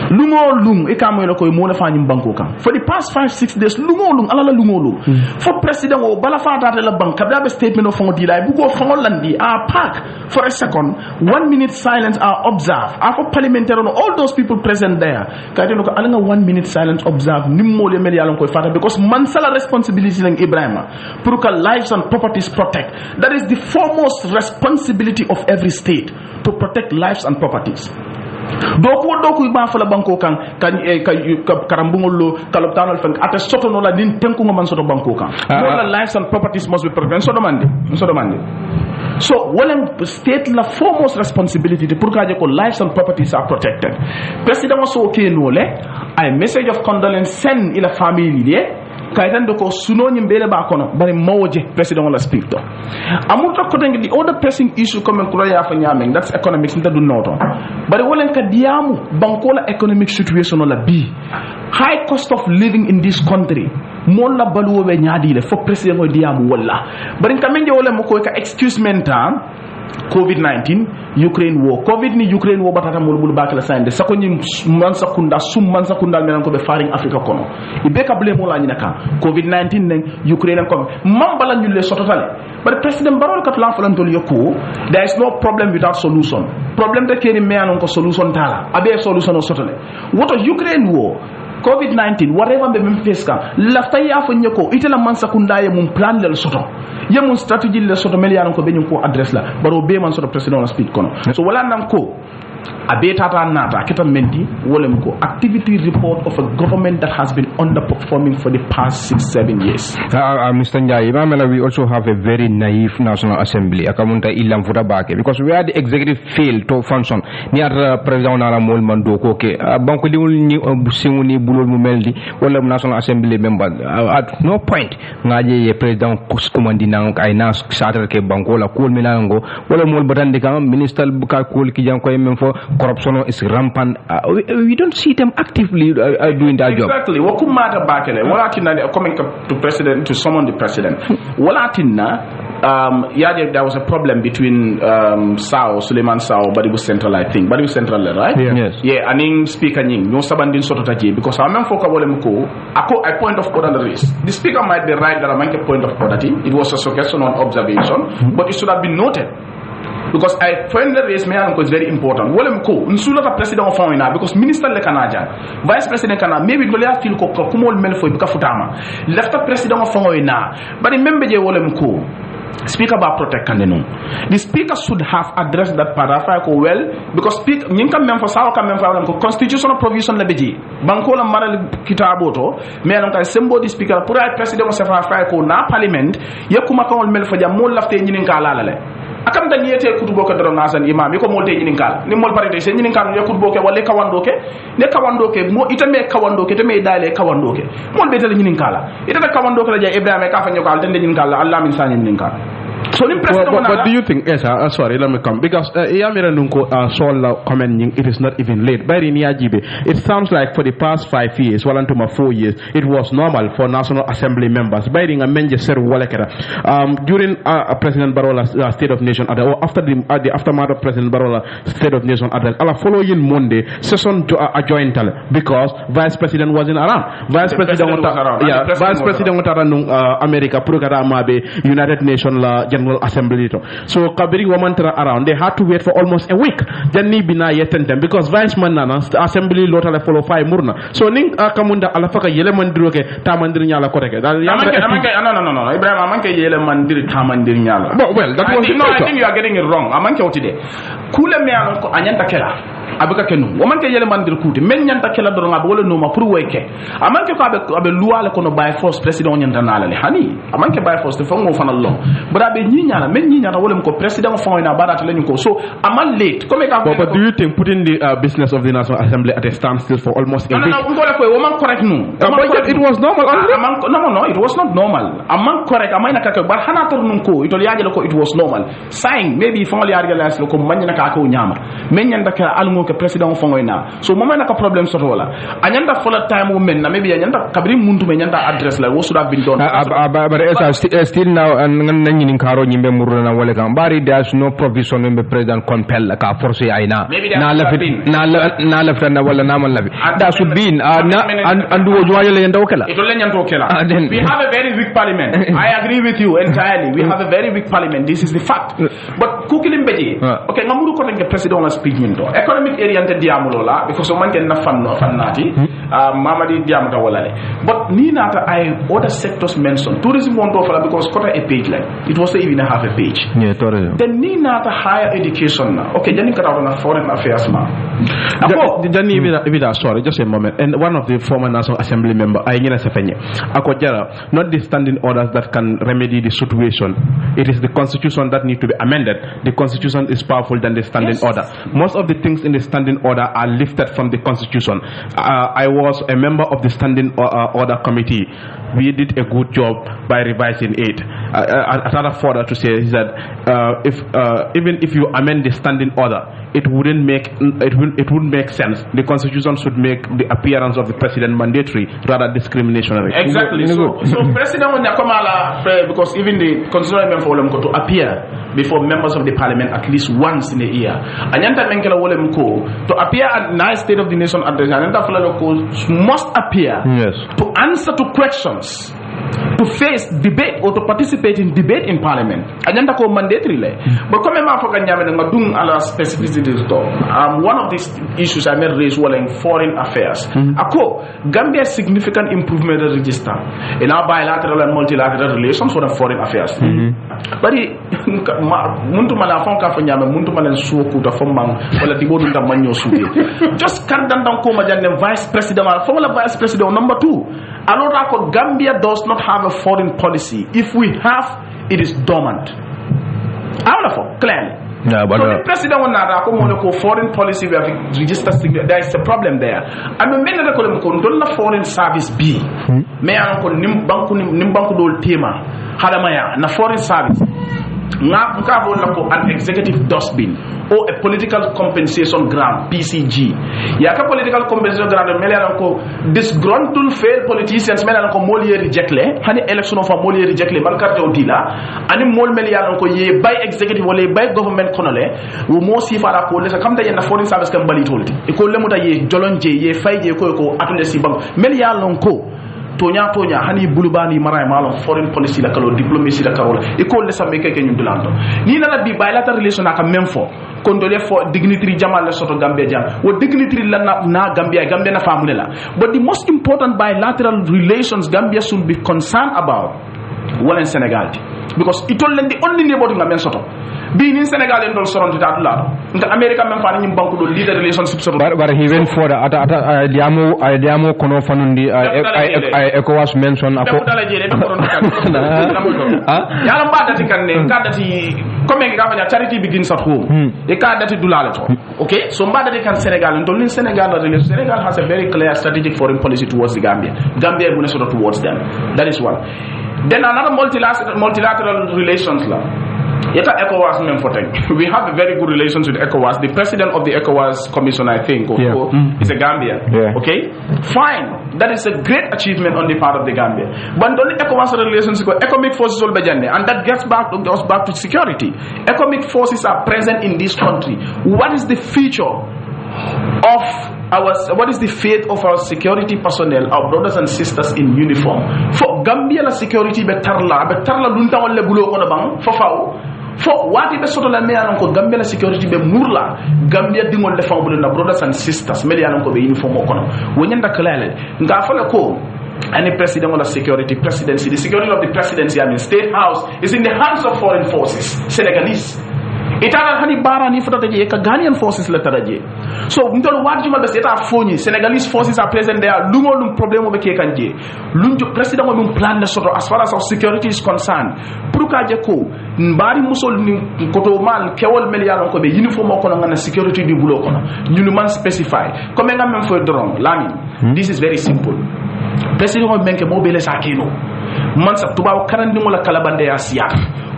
lung e kam ko mo na fanyim banko kan for the past 5-6 days lung alala lung for president o bala fata la bank kabla be statement of fond dilay bu ko fond landi a park for a second 1 minute silence are observed after parliamentary all those people present there kadino ko alanga 1 minute silence observe nimmo le mel yalon ko fata because man sala responsibility ng Ebrima pour que lives and properties protect that is the foremost responsibility of every state to protect lives and properties doku ba fala banko kan karambungol lo kaloptanol fan ata soto no la din tenku man soto banko kan all lives and properties must be protected so demande so wolen state la foremost responsibility pour que ko lives and properties are protected president so ke no le a message of condolence send ila family le kaitan do ko suno nyimbele ba kono bari mawoje president wala speak to amulta ko tangi the other pressing issue comme ko ya fa nyameng that's economics nda du noto bari wolen ka diamu bankola economic situation la bi high cost of living in this country mon la baluwe nyaadi le fo president ko diamu wala bari kamenje wala mo ko ka excuse menta COVID-19 Ukraine war COVID ni Ukraine war batata mo bulu bakala sande sako ni man sakunda menan ko be faring Africa kono ibeka blame mo la ni naka COVID-19 nen Ukraine ko mambala ñu le sototale but president Barrow kat la falantol yoko there is no problem without solution problem de keni me anon ko solution tala abe solution o sotole woto Ukraine war COVID-19 whatever be mem feska lafta ya fa nyako itela man sakunda ye mum plan le soto ye mum strategy le soto mel yaron ko be nyum ko address la baro be man soto president la speak kono so wala nam ko abe tata nata kita menti wolem ko activity report of a government that has been underperforming for the past 6-7 years. Mr. Njai, we also have a very naive National Assembly akamunta ilam futa bake because we are the executive failed to function near president nala mol mando ko ke banko liwul ni singuni bulol mu meldi wala National Assembly member at no point ngaje ye president kuskumandi nang ay nas charter ke banko la kol milango wala mol batandi kam minister ka kol ki jang ko yem fo corruption is rampant. We don't see them actively doing that job. Exactly. What could matter back in it? What coming to president to summon the president? There was a problem between Suleiman Sao, but it was central, I think. But it was central, right? Yeah. Yes. Yeah, and in speaker no sabandin sort of because I remember a point of order on the race. The speaker might be right that I make a point of order. It was a suggestion on observation, but it should have been noted. Because I find the race is very important. Well, Nsula president of Foreign because Minister Lekanaja, Vice President Kana, maybe Golia feel Kumol Melfo Bukafutama, left president of Foreign. But remember, Speaker about protect Kandenu. The speaker should have addressed that paragraph well because speak Ninka Memphis constitutional provision lebeji. Bankola Maral Kitaboto, Melanka Sembo the speaker, Pura president of Safari na parliament, Yakumaka Melfaja, Mol Lafte Yininka. Akam da niete kutuboke daro nasan imam ko molte nyininkal ni mol parite se nyininkal ya kutuboke wala kawandoke ne kawandoke mo itame kawandoke teme dale kawandoke mol betale nyininkala itata kawandoke la ja Ebrima ka fa nyokal tende nyininkal Allah min sanya nyininkal So but do you think, yes, sorry, let me come, because Yamira Nunko saw comment it is not even late. But in Yajibe, it sounds like for the past 5 years, well into my 4 years, it was normal for National Assembly members. But in a menje ser during President Barola's State of Nation address, or after the aftermath of President Barola's State of Nation address, the following Monday session to adjoint because Vice President wasn't around. Vice President was around America, United Nations General Assembly. So Kabiri Wamantara around, they had to wait for almost a week. Janni bina yetentem because Vice Manana Assembly lotala follow 5 murna. So ning Kamunda alafaka yele mandruke tamandiri nyala koteke. No, Ibrahim amanke yele mandiri tamandiri nyala. Well, that was I think you are getting it wrong. Amanke otide. Kule me anko anyanta kela. Abuka kenu. Wamanke yele mandiri kuti. Men nyanta kela doronga bole no ma pour weke. Amanke ko abe luale kono by force president nyanta nalale. Hani amanke by force te fongo fana long. But abe nyinyala men nyinyala wole mko president fongo na barata lenyu ko. So aman late. But do you think putting the business of the National Assembly at a standstill for almost a week? No, woman correct no. It was normal. No, it was not normal. Among correct, among nakaka, but hanator nunko, it was normal. Saying maybe family realize loko manyana kako nyama. Menyan daka alungo ke president fongo ina. So mama naka problem sotola. Anyanda for a time women, maybe anyanda kabri muntu menyanda address like what should have been done. But still now nanyin karo nyimbe muruna wale kambari there's no provision in the president compel ka force aina. Na left na wala na man labi. That should be and do joyele yenda okela. We have a very weak parliament. I agree with you entirely. We have a very weak parliament. This is the fact. But kukilimbeji, okay, ngamuru ko nge president on speech minto. Economic area ante diamulola because o manke na fannati. Mama di diamuta wala. But ni nata I other sectors mentioned. Tourism won't offer because quite a page like it was even a half a page. Yeah, tourism. Then ni nata higher education na. Okay, jani kata na foreign affairs ma. Sorry, just a moment. And one of the former National Assembly member, Aingina Sefenye, Akojara, not the standing orders that can remedy the situation. It is the constitution that need to be amended. The constitution is powerful than the standing order. Most of the things in the standing order are lifted from the constitution. I was a member of the standing order committee. We did a good job by revising it. Another further to say is that even if you amend the standing order, it wouldn't make sense. The constitution should make the appearance of the president mandatory rather discriminatory. Exactly. So president when Yakomala because even the constitutional member for to appear before members of the parliament at least once in a year. Anyanta menkela wolem ko to appear at nice State of the Nation address. Anyanta fulano ko must appear to answer to questions, to face debate or to participate in debate in parliament. Anyanta ko mandatory le. But come ma foka nyame nga dung ala specificities to. One of these issues I made raise in foreign affairs. Ako Gambia significant improvement register in our bilateral and multilateral relations for the foreign affairs. But muntu mala fonka fa nyame muntu mala suku da fomang wala dibodu da manyo suke. Just kandan dan ko majane vice president wala vice president number 2. Alors ako Gambia does not have a foreign policy. If we have, it is dormant. Clearly. Yeah, but so the president will not have foreign policy. We have registered. There is a problem there. I mean, many of the foreign service B. Me anko nimbanku dol tema hadamaya na foreign service. An executive dustbin or a political compensation grant PCG. Yaka political compensation grant meleranko disgruntled failed politicians meleranko molier rejectle hani election of a molier rejectle malkarte odila ani mol meleranko ye by executive wala by government konole wo mo sifara ko lesa kamta yena foreign service kan bali tolti e ko lemuta ye jolonje ye fayje ko atunde si bang meleranko tonya hani bulubani maray malon foreign policy la kalo diplomacy la kalo e ko lesa meke ke nyum dulando ni na bi bilateral relation aka même fo kondole fo dignitary jamal la soto Gambia jam wo dignitary la na Gambia na famule la. But the most important bilateral relations Gambia should be concerned about well in Senegal because it all the only neighbor to Gambia soto being in Senegal and all surrounded that lado the American man fani banku do leader relationship soto but he went for the diamo kono fanundi ECOWAS mention ako yalla mbadati kanne kadati comme nga fanya charity begins at home e kadati dulale to okay so mbadati kan Senegal and in Senegal has a very clear strategic foreign policy towards the Gambia bu ne soto towards them. That is one. Then another multilateral relations law. Yeta ECOWAS we have a very good relations with ECOWAS. The president of the ECOWAS commission, I think, is a Gambian. Yeah. Okay, fine. That is a great achievement on the part of the Gambia. But on the ECOWAS relations, economic forces all bejane, and that gets back to security. Economic forces are present in this country. What is the future of what is the fate of our security personnel, our brothers and sisters in uniform? For Gambia la security betarla lunta wale bulo kono bang fofao. For what if soto la me anon ko Gambia la security be murla Gambia dingol le fambu na brothers and sisters me anon ko be uniform kono wonyanda kalale nga fala ko any president of the security presidency, the security of the presidency, I mean state house, is in the hands of foreign forces, Senegalese. Itala hani bara ni fota taje ka Ghanaian forces la taraje. So mtolo wadi juma bes eta foni Senegalese forces are present there. Lungo lum problemo be ke kanje. Lunjo president mo plan na soto as far as our security is concerned. Puruka je ko mbari musol ni koto mal kewol melialon ko be uniform ko ngana security di bulo kono. Ñu man specify. Comme nga même fo dron lamin. This is very simple. President mo benke mo bele sakino. Man sa tubaw karandi mo la kalabande ya siya.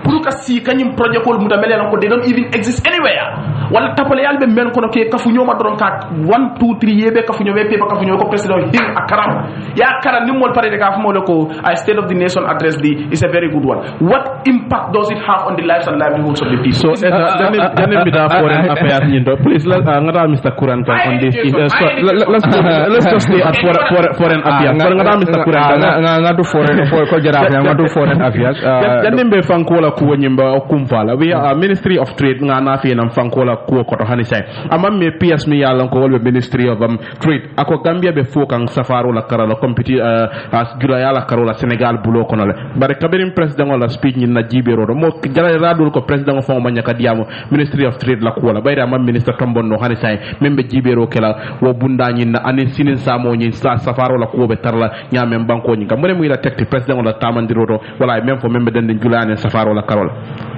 Puruka si kanyum project ko mutamele ko they don't even exist anywhere. Wala tapale yalbe men kono ke kafunyo ma dron ka 1 2 3 yebe kafunyo be pe kafunyo ko president hin akaram ya karam nimol pare de ka fumo ko a state of the nation address is a very good one. What impact does it have on the lives and livelihoods of the people? So janim bita foreign affairs nindo please ngata Mr. Kuran on this let's just stay at foreign affairs so ngata Mr. Kuran ngatu foreign ko jarap ngatu foreign affairs janim be fankola ku nyimba kumpala we are Ministry of Trade ngana fi nam fankola ku ko to hanisay amam me PS mi yalla ko wolbe Ministry of Trade ako Gambia be fokan safaro la karala competi as jula yalla karola Senegal bulo kono le bare kabirim president wala speech ni na jibero mo jala radul ko president fo ma nyaka diamo Ministry of Trade la ko wala bayra amam minister tombon no hanisay membe jibero kala wo bunda ni na anin sinin samo ni safaro la ko be tarla nyame banko ni kam mo le ila tekti president wala tamandiro wala même fo membe den jula ne safaro la karola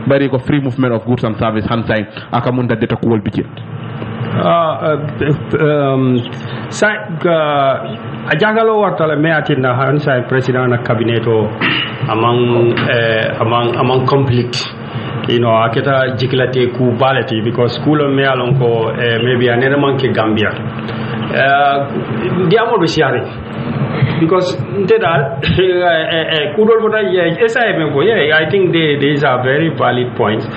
bari ko free movement of goods and service hansay aka mun dadde to ko wol bijit a jangalo wartala me atinda hansay president na cabineto among conflict aketa jikilate ku balati because school me alon ko maybe anene manke Gambia diamo be siare because I think these are very valid points.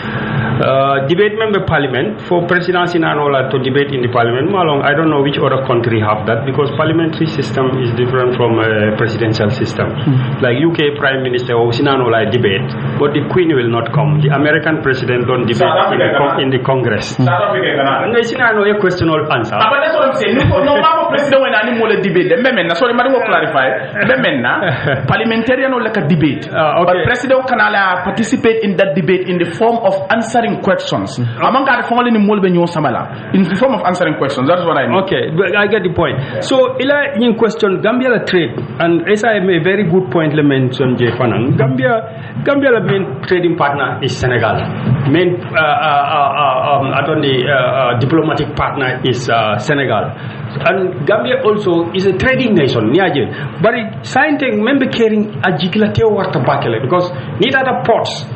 Debate member parliament for presidency and all to debate in the parliament. I don't know which other country have that because parliamentary system is different from a presidential system. Like UK Prime Minister debate, but the Queen will not come. The American president don't debate in the Congress. South Africa a question or answer. But that's what I'm saying. No president when animal debate. Sorry, I will clarify. Parliamentarian or like a debate. But president can participate in that debate in the form of answering questions. Among the following in the form of answering questions. That's what I mean. Okay, I get the point. So, in question, Gambia trade, and as I made a very good point, I mentioned Jefanan. Gambia main trading partner is Senegal. Main diplomatic partner is Senegal. And Gambia also is a trading nation. But scientific member caring a jiglateo warta bakele because need other ports.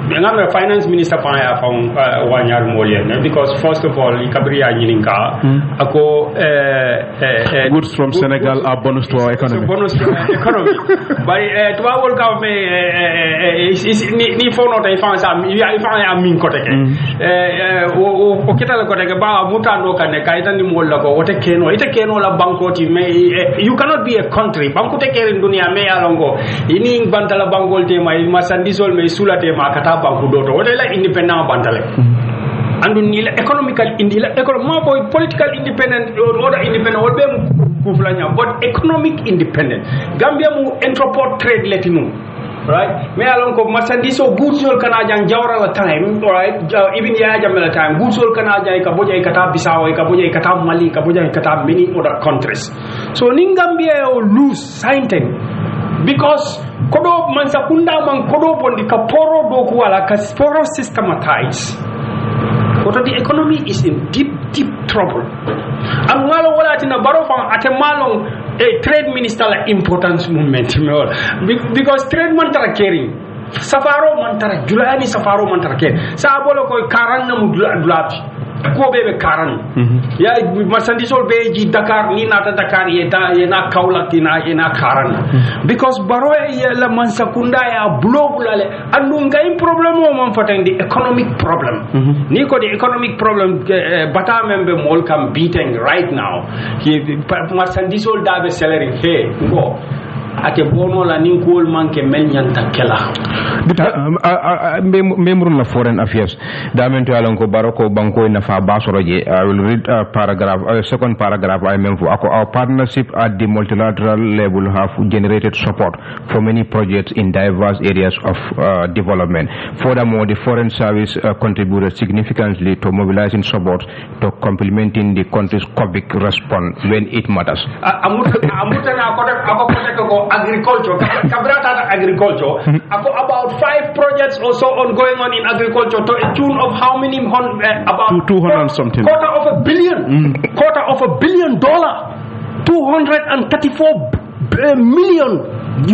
I'm a finance minister from 1 year more because first of all, Cabriya Yininka, goods from Senegal are bonus to our economy. Bonus to our economy. But to our world government, ni phone or if I mean Koteke. Okita Koteka, Mutano Kaneka, and Molago, what a cano, it a cano la Bankoti may. You cannot be a country. Bankoteke in Dunia may alongo. In Bantala Bangolte, my Masandisol may Sulate Makata. What is independent bantale? And economical, political independent or independent, but economic independent. Gambia mu entroport trade letinu. Right? Me along ko masandiso goods all Canadian Jawra time, alright? Even Yajamela time, goods all Canadian Kaboja Kata Bissau, Kaboja Kata Mali, Kaboja Kata many other countries. So Ningambia lose signed. Because kodo mansakunda man kodo bondi kaporo doku ala kasporo systematize. But the economy is in deep trouble. And ngalo wala tina barofan atemalong a trade minister la importance movement because trade man tara caring. safaro mantara julani safaro mantara ke sa bolo ko karan na mu dulati ko bebe karan ya masandisol beji Dakar ni nata Dakar yena Kaulak ina karan because baro ya la mansakunda ya blobulale andu ngay problem o man faten the economic problem ni ko the economic problem bata membe mol kam beating right now masandisol dabe salary he go ake bono la nin ko manke men nyanta kala membrun la foreign affairs damento alon ko baroko banko na fa basoroje I will read second paragraph I mean for our partnership at the multilateral level have generated support for many projects in diverse areas of development. Furthermore, the foreign service contributed significantly to mobilizing support to complementing the country's COVID response when it matters. Agriculture, about 5 projects also ongoing on in agriculture to a tune of how many about 200 something, quarter of $1 billion, $234 million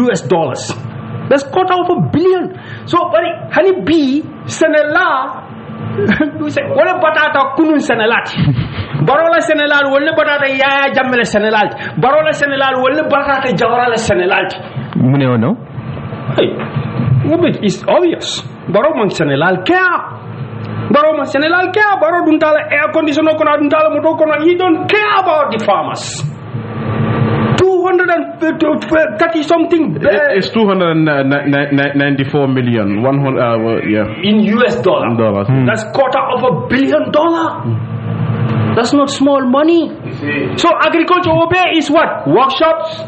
US dollars. That's quarter of $1 billion. So, honey B, Senela, we say, what about kunun Senelati? Barola Senelal, will never ya Jamel Senelal, Barola Senelal, will never Jawara Senelal. No? Hey, it's obvious. Baroman Senelal care. Baroman Senelal care, Baro Duntala air conditioner, Duntala Motokona, he don't care about the farmers. 230 something. It's 294 million. In US dollars. That's quarter of $1 billion. That's not small money. So agriculture obey is what? Workshops,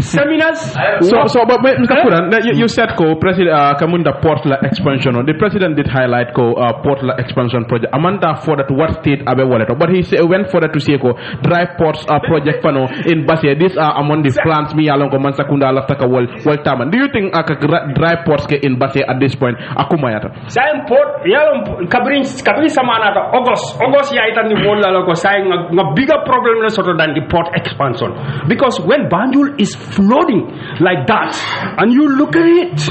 seminars. But Mr. Kuran, you said President Kamunda Portla expansion. The president did highlight Portla expansion project. Amanda for that what state abe wallet, but he went further to say dry ports project pano in Basia. These are among the plans me along Mansakunda Laftaka Wal Taman. Do you think dry ports in Basia at this point? Akumayata. Saying port yalom Kabrin Samanata August ya itan ni wala loko saying a bigger problem than the port expansion. Because when Banjul is flooding like that and you look at it,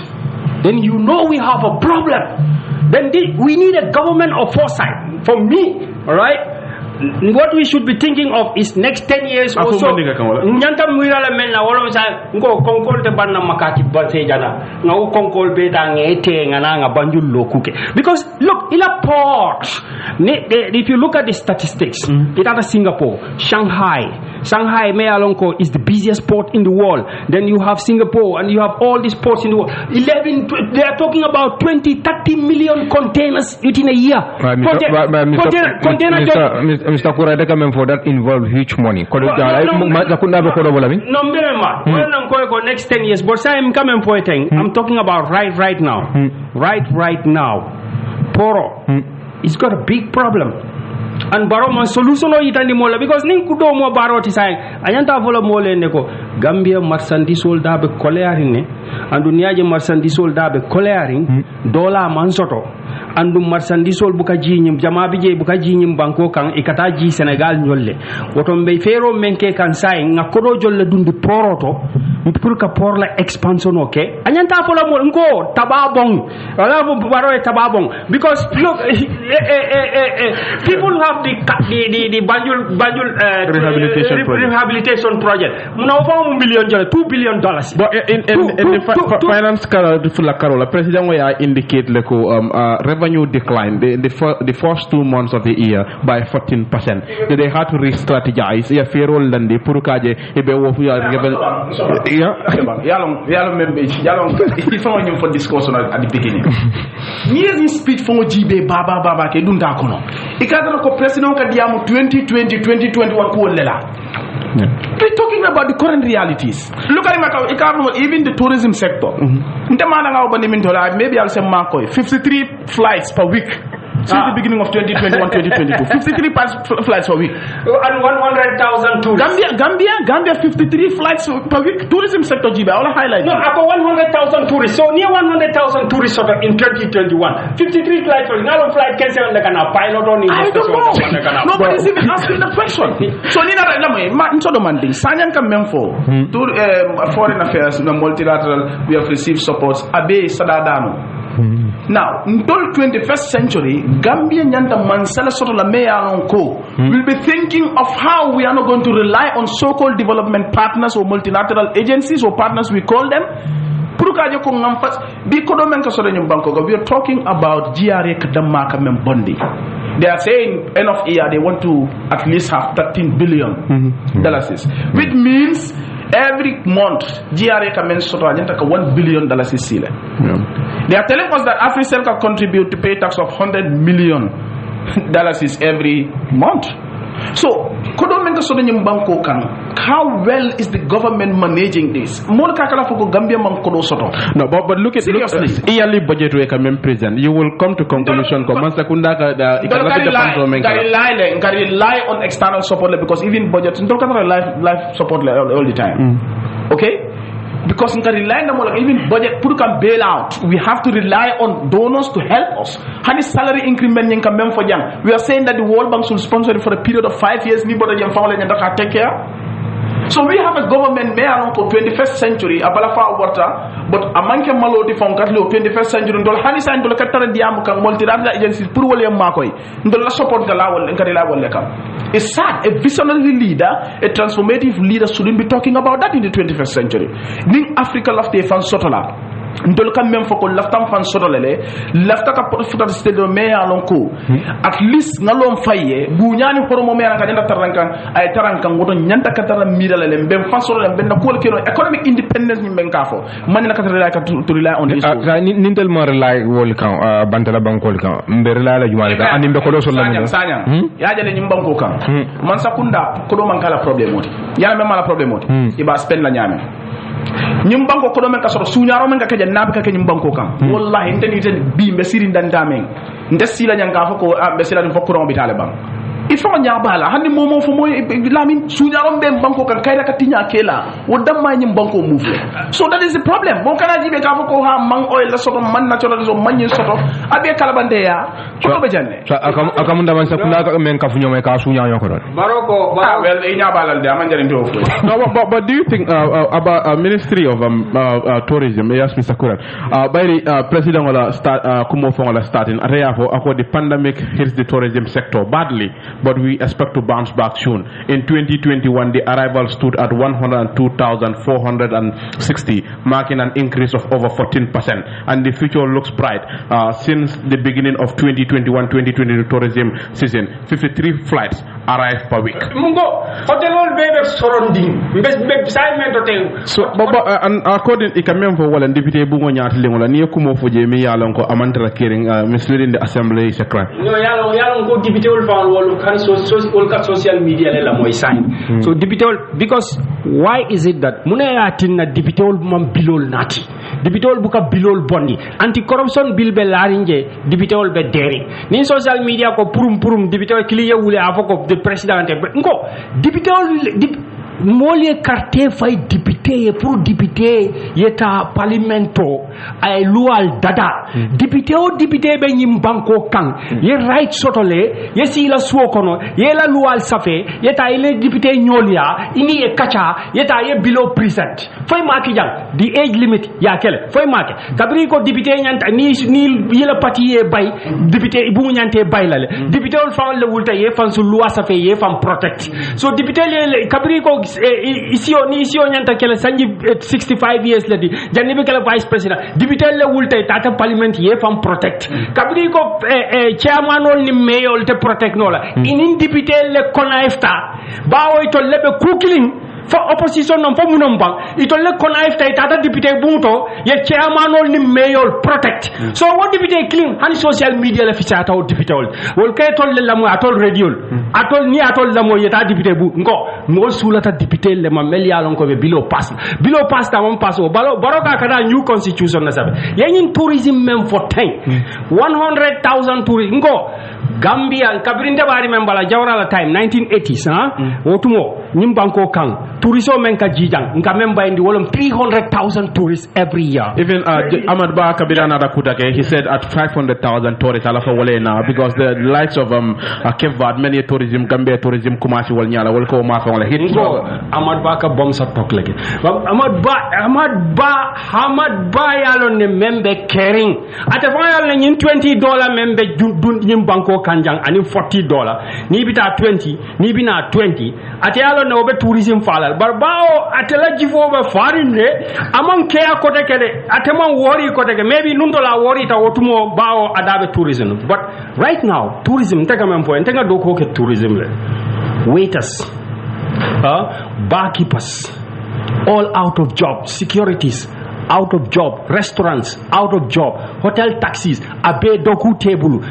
then you know we have a problem. Then we need a government of foresight. For me, alright, what we should be thinking of is next 10 years or so. Nyanta mwirala menna wala sa ngo konkol te banna makati banse jana ngo konkol be da ngete ngana nga Banjul lokuke. Because look, ila port. If you look at the statistics, it at Singapore, Shanghai Mealonko is the busiest port in the world. Then you have Singapore and you have all these ports in the world. They are talking about 20-30 million containers within a year. Mr. Kura, for that involve huge money. Next 10 years, but I'm coming for a thing. I'm talking about right now. Right now. Poro. It's got a big problem. And Baroman solution o itandi mola because nin kudo mo baroti say ayanta vola mole ne ko Gambia marsandisol dabe kolearing ne andu niaje marsandisol dabe kolearing dola mansoto andu marsandisol buka jinyim jama bije buka jinyim banko kan ikata ji Senegal nyolle woto mbe fero menke kan say ngakodo jolle dundi poroto pour ka por la expansion okay anyanta vola mo ngo tababong wala baro tababong because look people have the Banjul rehabilitation project. Muna $1 million, $2 billion. But in the finance Carola, President Waya indicate revenue decline the first 2 months of the year by 14%. They had to re-strategize. Yeah, Ferrol and the Purukaje, Yalong for discussion at the beginning. Me speech from Jibe Baba Kedunda Kono. President Kadiamu 2020-2021 Kuolela. We're talking about the current realities. Look at it, even the tourism sector. Maybe I'll say Marco, 53 flights per week. since the beginning of 2021-2022. 53 flights per week. And 100,000 tourists. Gambia 53 flights per week. Tourism sector jibe. I will highlight. No, about 100,000 tourists. So near 100,000 tourists in 2021. 53 flights per week. Now flight can say on the canal pilot on. I don't know. Nobody's even asking the question. So Nina demanding. Sanyang can memfo to foreign affairs, multilateral. We have received supports. Abe Sadadano. Now, until 21st century, Gambia Nyanta Mansala Sotola Meyanonko will be thinking of how we are not going to rely on so-called development partners or multilateral agencies or partners we call them. We are talking about GRA Kadamaka Membondi. They are saying end of year they want to at least have $13 billion, which means every month GRA commence $1 billion is sealed. They are telling us that AfriCell can contribute to pay tax of $100 million every month. So, how well is the government managing this? No, but look at yearly budget we can present. You will come to conclusion. Rely on external support because even budgets don't life support all the time. Okay. Because even budget bail out. We have to rely on donors to help us. How is salary increment we are saying that the World Bank should sponsor it for a period of 5 years. Take care. So we have a government for 21st century abalafa water, but amanke maloti from 21st century ndol hanisa ndol katara diam kan multilateral agencies pour wole makoy ndol la support la wol ngari la wol lekam. It's sad. A visionary leader, a transformative leader shouldn't be talking about that in the 21st century. Ning Africa lafte fan sotola ndol kam même foko laftam fan sotolele lafta ka porfuta stade me alonko at least ngalom faye bu nyani horomo me ka nyanda tarankan ay tarankan ngoto nyanda ka taram miralele mbem fan sotolele ben na kol keno economic independence ni men kafo man na ka rely ka to rely on this nintel mo rely wol kan bantala bankol kan mbe rely la jumale kan anim be ko do so lamin sanyang ya jale nyim banko kan man sakunda ko do man kala problem moti yalla me mala problem moti iba spend la nyame nyim banko ko do men ka so suñaro men ka ke nabi ka ke nyim banko kan wallahi ndeni ten bi mbe sirin dan damen ndesila nyanga fako be sila dum fako ron bitale bang il faut nya bala handi momo fo moy lamin suñaro be banko kan kayra ka tinya kela wo damma nyim banko move so that is the problem bon kana jibe ka fako ha man oil la soto man natural so man nyin soto abe kala bande ya ko be janne akam ndaman sakunda ka men ka fu nyome ka suña yoko don Maroko well e nya balal de aman jare to no but do you think about Ministry of Tourism yes Mr. Kuran by president wala start kumo fo wala starting area for the pandemic hits the tourism sector badly, but we expect to bounce back soon. In 2021 the arrival stood at 102,460, marking an increase of over 14%, and the future looks bright. Since the beginning of 2021-2022 tourism season, 53 flights arrive per week. So and according to Ikamemfo wala deputy bungo nyati lengola ni kumo foje mi yalon ko amantara kering misleading the assembly is a crime. No yalon ko deputy ol fan wol kan social media le la moy sign. So deputy because why is it that munaya tinna deputy ol mom bilol nati deputy ol buka bilol bondi anti corruption bill be laringe deputy ol be dering ni social media ko purum deputy ol kliya wule afoko the president ko deputy ol Mole carte fay député pour député yeta parlemento ay lual dada député o député be nyim banko kan ye right sotole ye sila suokono ye la lual safe yeta ile député nyolia ini e kacha yeta ye below present fay maki jang the age limit ya kele fay maki kabri ko député nyanta ni yela parti ye bay député bu nyante bay la le député on fa le wulta ye fan su loi safe ye fam protect so député le kabri ko ici on nyanta kele sanji 65 years ladi jannibe kele vice president député le wultay tata parliament ye fam protect kabri ko chairman on ni mayor te protect no la inin député le konaifta bawoy to lebe kukiling for opposition non fo munum bang ito le kon afta tata député bunto ye chairman ol ni mayor protect so what député clean han social media la fi ta député ol wol kay tol le lamu atol radio atol ni atol lamo yeta député bu ngo mo sulata député le ma mel yalon ko be below pass ta mon pass o baro ka kada new constitution na sabe yen tourism même for 100,000 tourists ngo Gambia kabirinde bari men bala jawra la time 1980s wotumo nyim banko kan touriso men ka jijang nka men bayndi wolom 300,000 tourists every year. Even Ahmad Ba Kabirana Dakutake, he said at 500,000 tourists alafa wale now because the likes of Cape Verde, many tourism, Gambia tourism, Kumasi wal nyala wal ko ma fa wala hit. Ahmad Ba ka bom sa tok legi. Ahmad Ba yalo ne membe caring. Ate fa yalo ne $20 membe nyim banko kanjang ani $40 ni bita 20 ni bina 20 ate yalo ne obe tourism falal barbao ate la jifo be farinde amon ke akote kede ate man wori kote ke maybe nundo la wori ta wotumo bao adabe tourism but right now tourism tega men point tega do ko ke tourism le waiters barkeepers all out of job securities out of job, restaurants out of job, hotel taxis, abe doku table,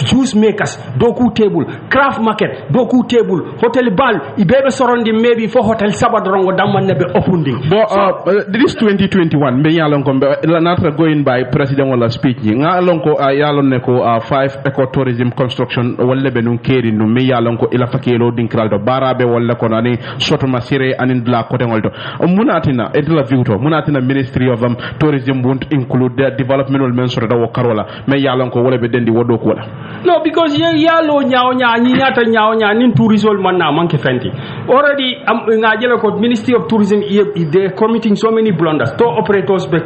juice makers doku table, craft market doku table, hotel bal ibebe sorondi maybe for hotel sabadrongo damman nebe opening. But this 2021 me yalon ko not going by president wala speech nga lon ko yalon ne ko 5 ecotourism construction wala be nun keri no me yalon ko ila fakelo dinkral do barabe wala ko nani soto masire anin la ko tengolto munatina etla viuto munatina ministry of tourism won't include the development will mention da karola me yalon ko wala be dendi wodo ko wala no because yalo nyaaw ni nyata nyaaw nin tourism man na manke fenti already nga jela ko ministry of tourism they committing so many blunders to operators be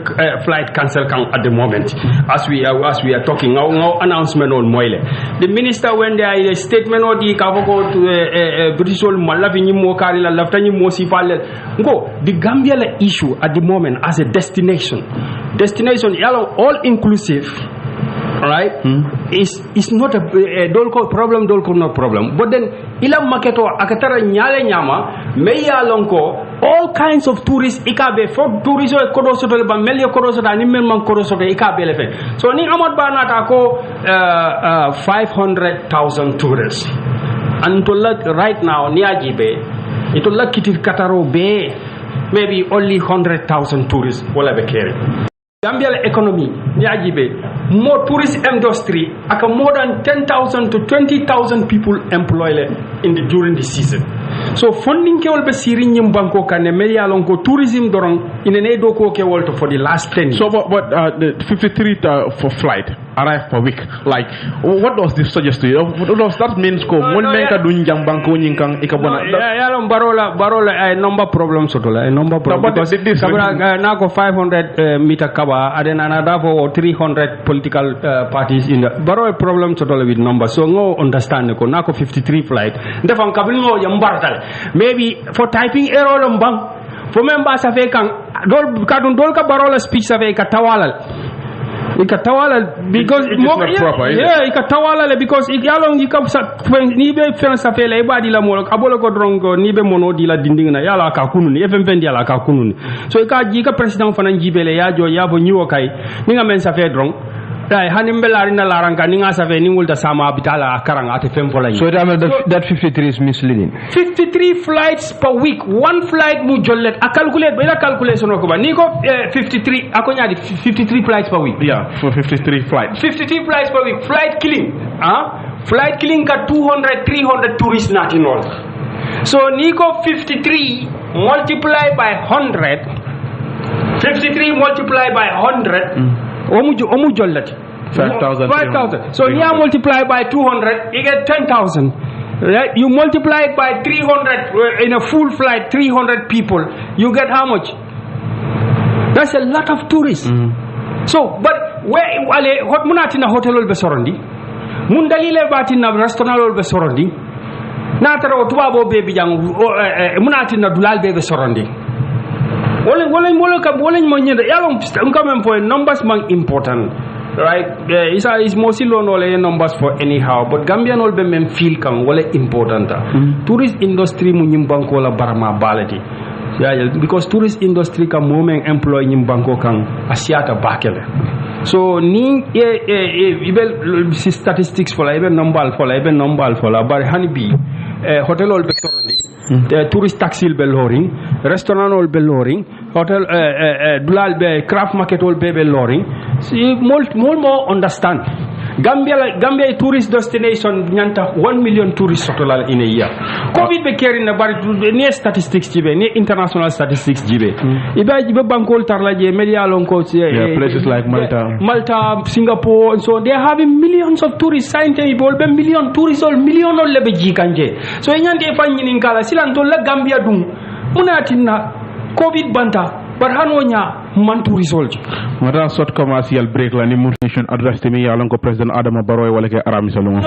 flight cancel kan at the moment as we are talking now announcement on moile the minister when there is a statement or the kavoko British malavi ni mo kali la lafta ni mo sifale ngo the Gambia issue at the moment as a destination yellow all inclusive right is not a dolko problem not problem but then ila maketo akatara nyale nyama meya lonko all kinds of tourists ikabe for tourists e kodoso to ba melio kodoso da ni men man kodoso to ikabe le fe so ni amad banata ko 500,000 tourists and to look right now ni ajibe it will look it kataro be maybe only 100,000 tourists wala be kere Gambia economy ni ajibe more tourist industry aka more than 10,000 to 20,000 people employed during the season so funding ke wol be siri nyim banko kan me yalon ko tourism dorong inene do ko ke wolto for the last 10 years. So but the 53 for flight arrive per week like what does this suggest to you does that means ko mon menka dun jam banko nyin kan ikabona yalon barola ay number problem sotola ay number problem because na ko 500 meter kaba adena na dafo 300 political parties in the baro problem sotola with number so no understand ko na ko 53 flight defan kabil no yambartal maybe for typing error lombang for member sa fe kan dol ka barola speech sa fe ka tawalal because ikatawala because yalong ikam ni be fen sa fe la ibadi la mo abolo ko drongo ni be mono di la dinding na yala ka kununi fm fendi yala ka kununi so ka ji ka president fanan jibele ya jo ya bo nyiwo kai ni nga men sa fe drong dai hanim belari na laranga ni nga sa fe ni wulta sama bitala karanga ate fem fola so that 53 is misleading 53 flights per week one flight mu jollet a calculate ba ila calculation ko ba ni ko 53 akonya di 53 flights per week yeah for 53 flights per week flight killing ka 200 300 tourists nothing all so ni ko 53 multiply by 100 omu jollati 5,000 so you multiply by 200 you get 10,000 right you multiply it by 300 in a full flight 300 people you get how much that's a lot of tourists so but where wale hot munatina hotel ol be sorondi mun dalile batina restaurant ol be sorondi na tara tubabo be bijang munatina dulal be sorondi wala mo nyende yalon quand même for numbers man important right is mostly low no numbers for anyhow but Gambian all be men feel kan wala important tourist industry mu nyim banko la barama balati because tourist industry ka moment employ nyim banko kan asiata bakele so ni ibel statistics fola ibel number fola bar hanibi hotel ol be torondi tourist taxi be loring restaurant ol be loring hotel dulal be craft market ol be loring si more understand Gambia tourist destination nyanta 1 million tourists total in a year. COVID be carrying na bari ne statistics jibe ne international statistics jibe. Iba bankol tarlaje media long ko places like Malta, Singapore, and so they are having millions of tourists. Scientific people be million tourists all million all lebe jikanje. So nyante fa nyinin kala silan to la Gambia dum munatina COVID banta. But hanonya mantu result. Mata short commercial break la ni motivation address te mi yalon ko president Adama Barrow wala ke Arami Salungo.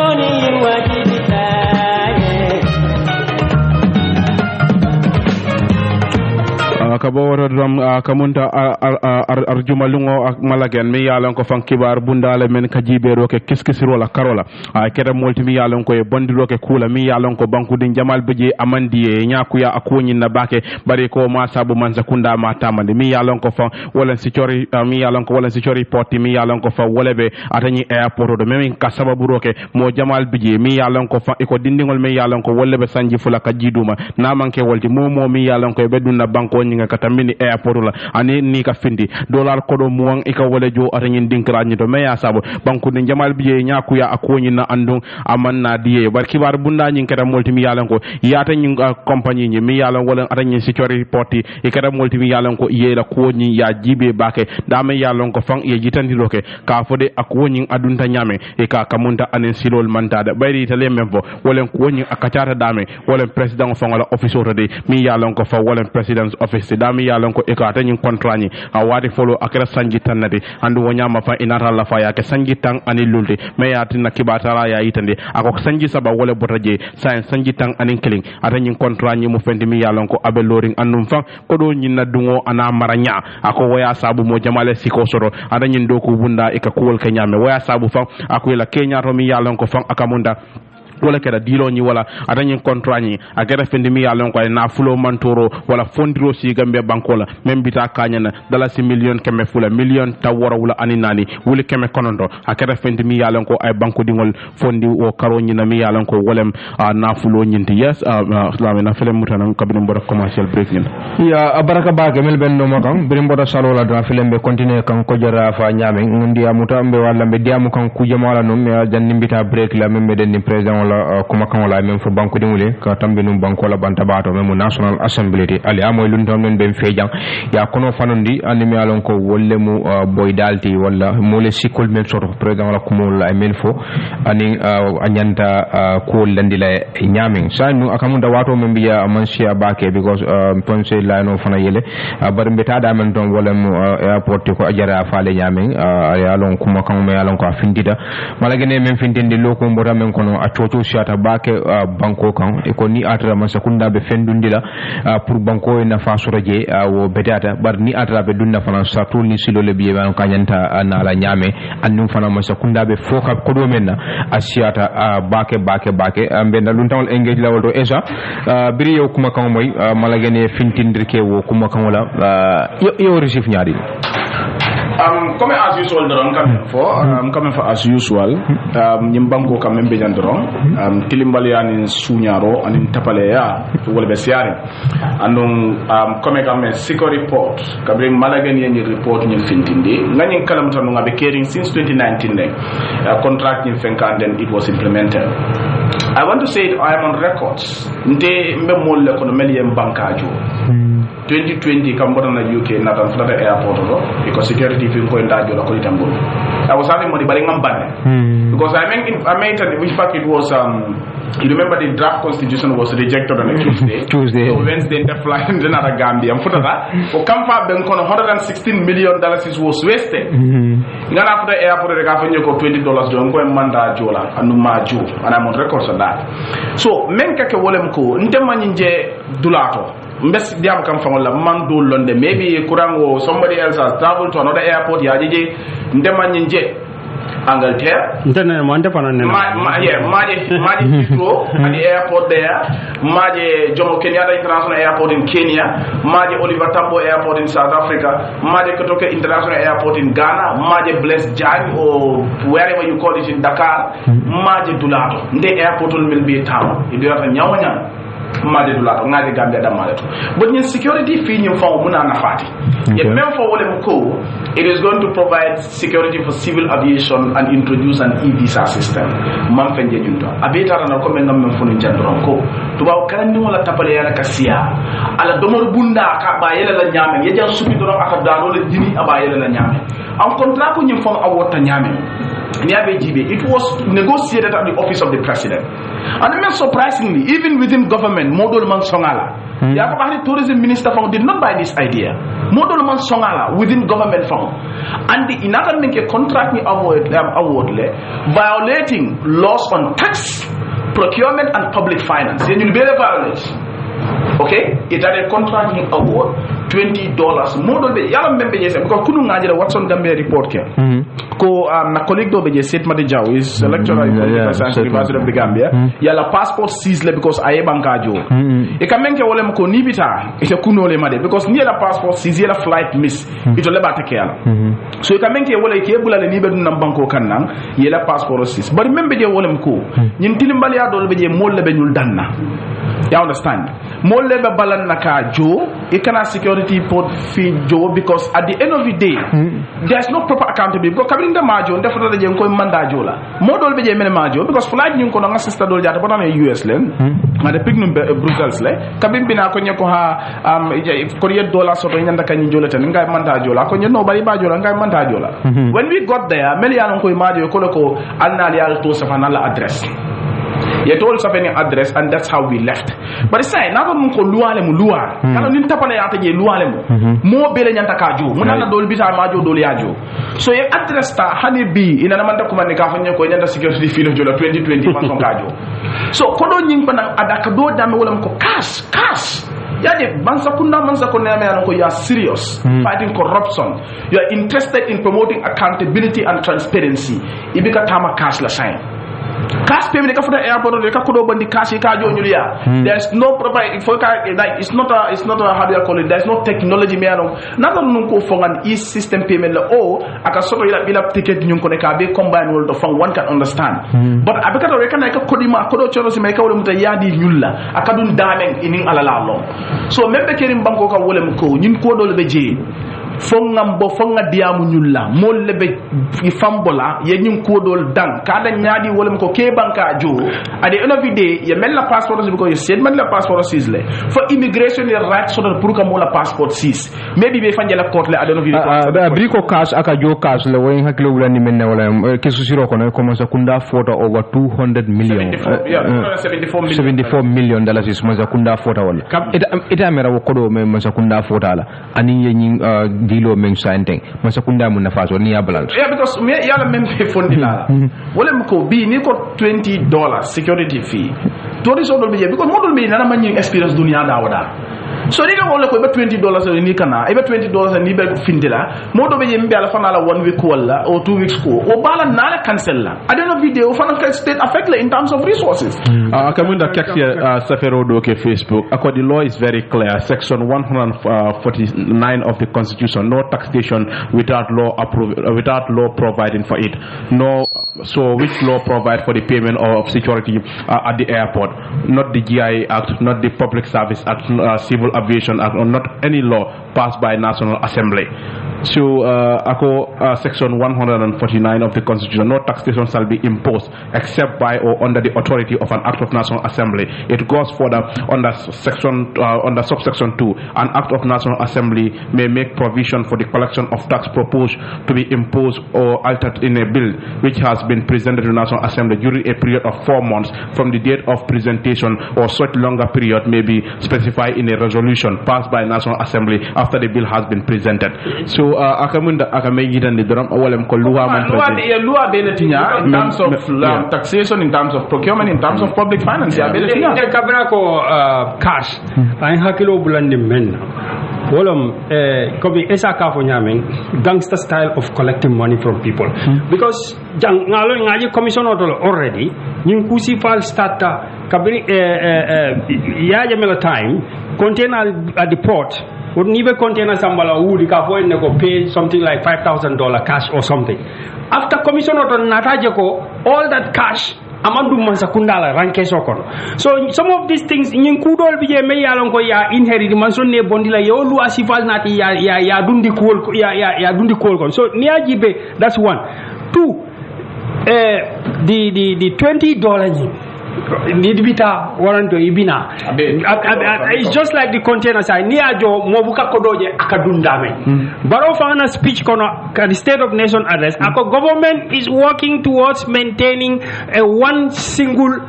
Kabawara drum kamunta arjumalungo malagen mi yalon ko fan kibar bundale men kajibe roke kiskisiro la karola keda molti mi yalon ko e bondiro ke kula mi yalon ko banku din jamal beje amandi nyakuya akoni na bake bari ko ma sabu man zakunda ma tamande mi yalon ko fan wala security mi yalon ko wala security porti mi yalon ko fan wolebe atani airport do men ka sababu roke mo jamal beje mi yalon ko fan iko dindingol mi yalon ko wolebe sanji fula kajiduma na manke wolti mo mi yalon ko e beduna banko nyinga katamini airport la ani ni ka findi dollar kodo muang ika wala jo atanyin dinkra nyi to meya sabo banku ni jamal biye nyaku ya akoni na andung amanna diye bar kibar bunda nyi kata multi mi yalan ko yata nyi compagnie nyi mi yalan wala atanyin security porti e kata multi mi yalan ko yela ko nyi ya jibe bake da me yalan ko fang ye jitandi loke ka fode akoni adunta nyame e ka kamunta anen silol mantada bayri tale membo wala ko nyi akatata dame wala president fangala office de mi yalan ko fa wala president's office dami yalon ko ekata nyin contrat ni awati follow akira sanji tanade andu wonyama fa inata la fa yake sanji tang ani lulde me yati na kibatara ya itande ako sanji saba wala botaje sanji tang ani killing ata nyin contrat ni mu fendi mi yalon ko abe loring andum fa ko do nyin na dungo ana maranya ako waya sabu mo jamale siko soro ata nyin doku bunda e ka kuwol ke nyame waya sabu fa ako la kenya to mi yalon ko fa akamunda wala kera dilo ni wala atanyin contrat ni agara fendi mi yalon ko na fulo mantoro wala fondiro si gambe bankola même bita kanyana dala si million keme fula million tawara wala aninani wuli keme konondo agara fendi mi yalon ko ay banko dingol fondi o karo ni na mi yalon ko wolem na fulo nyinti yes lamin na fele mutana kabine mbora commercial break ni ya baraka baake mel ben no makam birim boda salola do filembe continue kan ko jara fa nyame ngundi amuta mbe wala mbe diamu kan ku jamala no me janni mbita break la membe den ni president la kuma kan wala même fo banko dingule ka tambe num banko la banta bato même national assembly ali amoy lun tam men ben fejang ya kono fanondi animi alon ko wolle mu boy dalti wala mole sikol men soto president la kumol la men fo ani anyanta ko landi la nyamin sa nu akamunda wato men biya mansia bake because ponse la no fana yele bar mbeta da men don wala mu airport ko ajara faale nyamin ya lon kuma kan me alon ko findida malagene men findinde loko mbota men kono a toto siata bake banko kan e ko ni atra man sakunda be fendundila pour banko na fasuraje wo bedata bar ni atra be dunna fana satu ni silo le biye ban kanyanta na la nyame annum fana man sakunda be foka ko do menna asiata bake be na luntawol engage lawol do esa biri yow kuma kan moy malagene fintindirke wo kuma kan wala yo receive nyaadi comme as usual doron coming for as usual nyim banko kam membe jan doron tilimbal yani sunyaro anin tapale ya wala be siare andon comme kam security report kabre malagen yeni report nyim fintindi ngani kalam tan ngabe caring since 2019 ne contract nyim fenkanden it was implemented. I want to say I am on records nte mbe molle kono meliyem bankajo 2020 Cambodia na UK na tan flata airport do because security fi ko ndajo la ko itambo I was having money bari ngambane because I made it which fact it was you remember the draft constitution was rejected on a Tuesday so Wednesday they fly in the Gambia am futata o kamfa ben kono $116 million was wasted ngana after airport de ka fa ñoko $20 do ko manda jola anuma jo and I'm on record on that so men kake wolem ko ntema nje dulato mbes diam kam fangola man do londe maybe kurango somebody else has traveled to another airport ya jeje ndema nje Angleterre. Maje Heathrow at the airport there. Maje Jomo Kenyatta International Airport in Kenya. Maje Oliver Tambo Airport in South Africa. Maje Kotoke International Airport in Ghana. Maje Blaise Diagne or wherever you call it in Dakar. Maje Dulato. The airport will be a town. If you have a Nyawanya. Ngadi Gambia da maleto but in security fee you found muna nafati yet même for wole ko it is going to provide security for civil aviation and introduce an e-visa system man fenje junto abeta na ko men ngam funu jandron ko tuba kan wala tapale yala kasiya ala domor bunda ka ba yela la nyame ye jan supi doron aka dano le dini aba yela la nyame en contrat ko nyim fon awota nyame it was negotiated at the office of the president. And even surprisingly, even within government, Modolman Songala, the Akabari tourism minister did not buy this idea. Modolman Songala within government fund. And the Inaka contract award violating laws on tax, procurement and public finance. Then you'll be a violation. Okay, it had a contracting award $20. Model be yalla membe jese because kunu ngajira Watson Gambia report ke ko na colleague do be jese Madi Jaw is lecturer in political science University of the Gambia yalla passport seized because aye bankajo e kamenke wolem ko nibita e kuno le made because ni la passport seized yalla flight miss ito le batake yalla so e kamenke wole ke bulale ni be dun nam banko kannan yalla passport seized but membe je wolem ko nyin tilimbali ya do be je molle be nyul danna. You understand? More labor balan naka Joe, it cannot security port fee Joe because at the end of the day, there's no proper accountability. Because coming the majo, definitely you go manda jola. More dolbe je mene majo because flight you kono sister dol jata pona US len, and the pig Brussels le. Kabin bina konye ko ha $40 soto nyanda kanyi jola tan ngai manda jola. Konye no bari majo ngai manda jola. When we got there, meli anon ko majo ko anna lial to safanala address. You told us of any address and that's how we left. But it's like, now I'm going to luale mu luar. Kalau ni tapale ate je luale mu. Mo bele nyanta kaju. Muna na dol bisa majo dol yajo. So your address ta hani bi ina namanda kumane ka fanya ko nyanta security fee jola 2020 man kaju. So kodo nying pana adaka do dame wala ko cash. Yade mansa kunna me anko you are serious fighting corruption. You are interested in promoting accountability and transparency. Ibika tama cash la sign. Cash payment ka for the airport ka kudo bandi cash ka jo nyulia. There's no proper it's not a how do you call it, there's no technology me ano nado nunko for an e-system payment la aka soto ila ticket nyunko ne ka be combine world of one can understand but abeka to rekana ka kodima kodo choro si me ka wole muta yadi nyulla aka dun damen inin alala lo so membe kerim banko ka wole mko nyin ko do le beje fongam bo fonga diamu nyulla molle be fambola ye nyum ko dol dang kada nyaadi wolem ko ke banka jo at the end of the day ye mella passport because you said man la passport seize le for immigration your right so that pour ka mo la passport seize maybe be fanjala court le I don't know briko cash aka jo cash le way hakilo wala ni menna wala ke susiro ko no commence kunda photo over 200 million 74 million dollars is maza kunda photo wala ita mera ko do me maza kunda photo ala ani ye nyi dilo men santen masakunda mun nafaso ni yabalan because me yala men be fondi la wala mko bi ni ko $20 security fee to this odol be because modol be nana man experience dunia da wada so ni ga wala ko be $20 ni kana e be $20 ni be findila modo be yembe ala fana la 1 week wala or 2 weeks ko o bala nala cancel la I don't know video fana state affect in terms of resources kamunda kakya safero do ke Facebook the law is very clear section 149 of the constitution no taxation without law providing for it no so which law provide for the payment of security at the airport not the GI Act not the Public Service Act Civil Aviation Act or not any law passed by National Assembly. So section 149 of the Constitution, no taxation shall be imposed except by or under the authority of an act of National Assembly. It goes further under subsection 2. An act of National Assembly may make provision for the collection of tax proposed to be imposed or altered in a bill which has been presented to the National Assembly during a period of 4 months from the date of presentation, or such longer period may be specified in a resolution passed by National Assembly after the bill has been presented. So akamunda akamegita ni drum awalem ko luwa man luwa benetinya in terms of taxation, in terms of procurement, in terms of public finance ya benetinya kabra ko cash ay hakilo bulandi men kobi esa ka fo nyamen gangster style of collecting money from people because jang ngalo ngaji commission auto already nyin kusi fal starta kabiri ya jamela time container at the port would never container sambala would ka fo ne go pay something like $5,000 cash or something after commission auto nataje ko all that cash amandu mansa kundala ranke sokon so some of these things nyin kudol bije me yalon ko ya inherit man sonne bondila yo lu asifal nati ya dundi kol ya dundi kol kon so niaji be that's one two the $20 nidibita waranto ibina it's just like the container side niajo mobuka kodoje akadundame baro fana speech kono the state of nation address ako government is working towards maintaining a one single